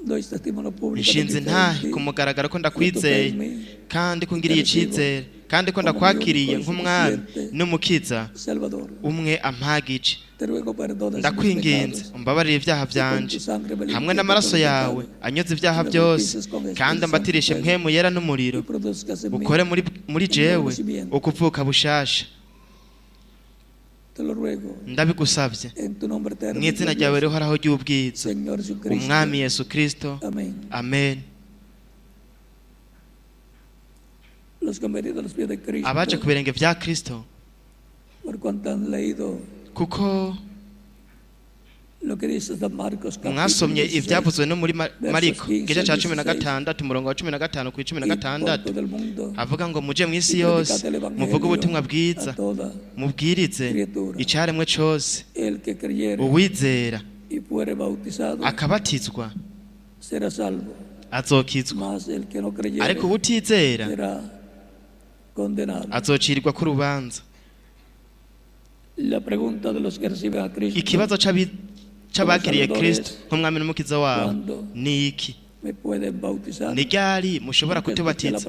doy testimonio público de Nshinze mi fe ntahe en ku ti, mugaragaro ko que tú ndakwizeye crees en mí, kandi ko ngiriye icizere kandi ko ndakwakiriye nk'umwami n'umukiza Salvador. umwe ampagije. Te ruego perdones mis Ndakwinginze pecados, umbabarire ibyaha y con byanje tu sangre me hamwe limpies n'amaraso de todo yawe pecado, anyoza ibyaha byose, kandi ambatirishe mpwemu yera n'umuriro, y produzcas en mí, ukore muri jewe ukuvuka bushasha. te lo ruego Ndabigusabye en tu nombre eterno, mw'izina ryawe rihoraho ry'ubwiza, Señor Jesucristo. umwami Yesu Kristo. Amén. Amen. Los que han venido a los pies de Cristo, Abaje ku birenge vya Kristo, por cuanto han leído kuko lo que dice San Marcos capítulo mwasomye 16, ivyavuzwe no muri Mariko igice ca 16, 16 umurongo wa 15 ku y por 16 todo el mundo, avuga ngo muje mw'isi yose muvuge ubutumwa bwiza, a toda mubwirize icaremwe cose. el que creyere Uwizera y fuere bautizado akabatizwa será salvo, azokizwa, mas el que no creyere ariko ubutizera será condenado. azocirirwa ku rubanza. La pregunta de los que reciben a Cristo, Ikibazo c'abagiriye Kristo nk'umwami n'umukiza wabo ni iki? me pueden bautizar, Ni ryari mushobora kutubatiza?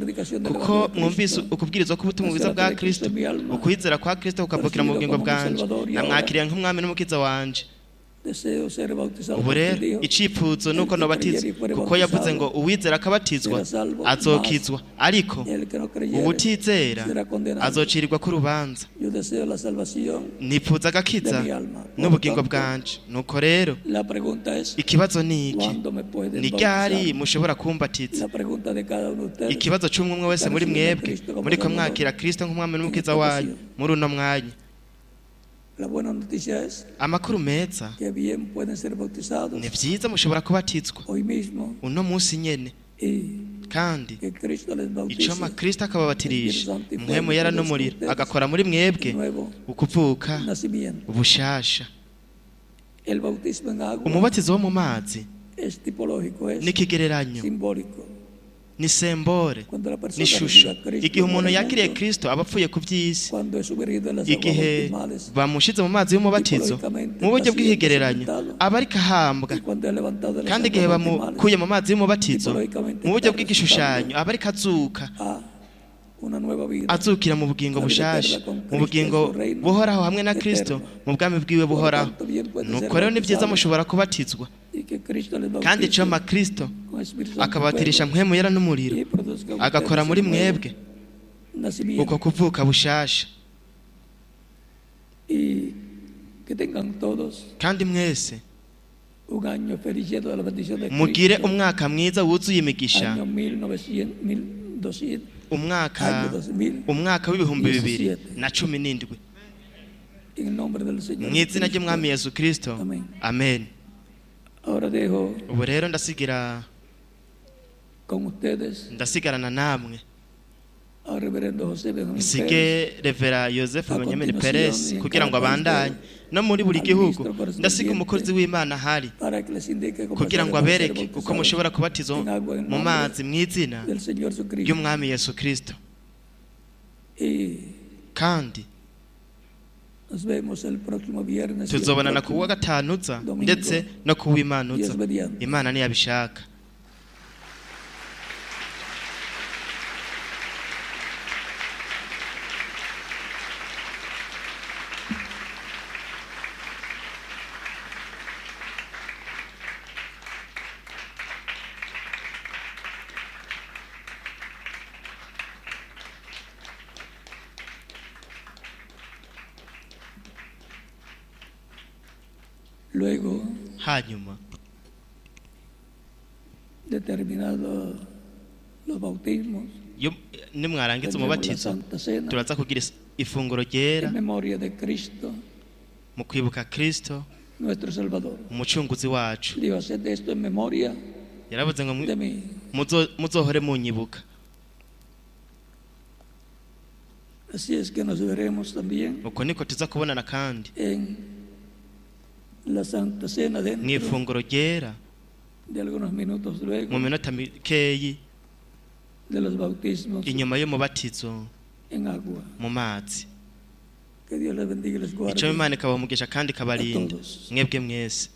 Kuko mwumvise ukubwirizwa k'ubutumwa bwiza bwa Kristo, ukwizera kwa Kristo kukavukira mu bugingo bwanje, namwakiriye nk'umwami n'umukiza wanje. deseo ser bautizado Ubu por rero ti, Dios. icifuzo nuko El que nobatizwa, creyere y fuere kuko yavuze bautizado ngo uwizera akabatizwa será salvo, azokizwa, ariko el que no creyere ubutizera será condenado. azocirirwa ku rubanza. Yo deseo la salvación. Nifuza agakiza de mi alma. n'ubugingo Por tanto, bwanje. Nuko rero La pregunta es, ikibazo ni iki? ¿cuándo me pueden Ni ryari bautizar? mushobora kumbatiza? La pregunta de cada uno de ustedes. Ikibazo c'umwe umwe wese muri mwebwe muriko mwakira Kristo nk'umwami n'umukiza wanyu muri uno mwanya. La buena noticia es Amakuru meza que bien pueden ser bautizados ni vyiza mushobora kubatizwa hoy mismo uno munsi nyene, y kandi que Cristo les bautice icoma Kristo akababatirisha mpwemu yera n'umuriro agakora muri mwebwe de nuevo ukuvuka nacimiento. bushasha. El bautismo en agua Umubatizo wo mu mazi es tipológico, es n'ikigereranyo, simbólico. ni sembore, Cuando la persona n'ishusho. recibe a Cristo, Igihe umuntu muere en yakiriye mundo. Kristo aba apfuye ku vy'isi, Cuando es sumergido en las aguas igihe bautismales bamushize mu mazi y'umubatizo mu buryo bw'ihigereranyo aba ariko ahambwa, y cuando es levantado de las kandi igihe aguas bautismales bamukuye mu mazi y'umubatizo mu buryo bw'igishushanyo aba ariko azuka, a una nueva vida. azukira mu bugingo bushasha, mu bugingo buhoraho hamwe na Kristo mu bwami bwiwe buhoraho. Nuko rero ni vyiza mushobora kubatizwa, Y que Cristo les kandi bautice icoma Kristo con Espíritu Santo akabatirisha mpwemu yera n'umuriro y produzca en agakora muri ustedes un mwebwe nuevo nacimiento. uko kuvuka bushasha. Y que tengan todos Kandi mwese un año feliz lleno de la bendición de mugire Cristo. umwaka mwiza wuzuye imigisha, Año 1200, umwaka año 2000, umwaka w'ibihumbi 2017 en el nombre del Señor mw'izina Cristo. ry'umwami Yesu Kristo. Amen. Amen. Ahora dejo ubu rero ndasigira con ustedes ndasigarana namwe al reverendo José Benjamín nsige Revera Joseph A Benjamin continuación, Perez en kugira ngo cada país abandanye no muri buri al gihugu ministro correspondiente ndasiga umukozi w'Imana ahari para que les indique cómo kugira se ngo deben ser abereke uko bautizados mushobora kubatizwa en agua en mu nombre mazi mu izina del Señor Jesucristo. ry'umwami Yesu Kristo Y kandi nos vemos el próximo viernes. tuzobonana ku wa gatanu uza ndetse no ku w'Imana uza Imana niyabishaka. Luego hanyuma de terminado los bautismos, nimwarangiza tendremos la umubatizo Santa Cena turaza kugira ifunguro ryera en memoria de Cristo, mu kwibuka Kristo nuestro Salvador. umucunguzi wacu. Digo, haced esto en memoria Yaravuze ngo de mí. muzohore munyibuka. Así es que nos veremos también Uko niko tuza kubonana kandi en la Santa Cena mu dentro ifunguro ryera de algunos minutos luego mu minota mikeyi de los bautismos inyuma y'umubatizo en agua. mu mazi. Que Dios les bendiga y les guarde. Icyo Imana ikabamugisha kandi ikabarinda A todos. mwebwe mwese.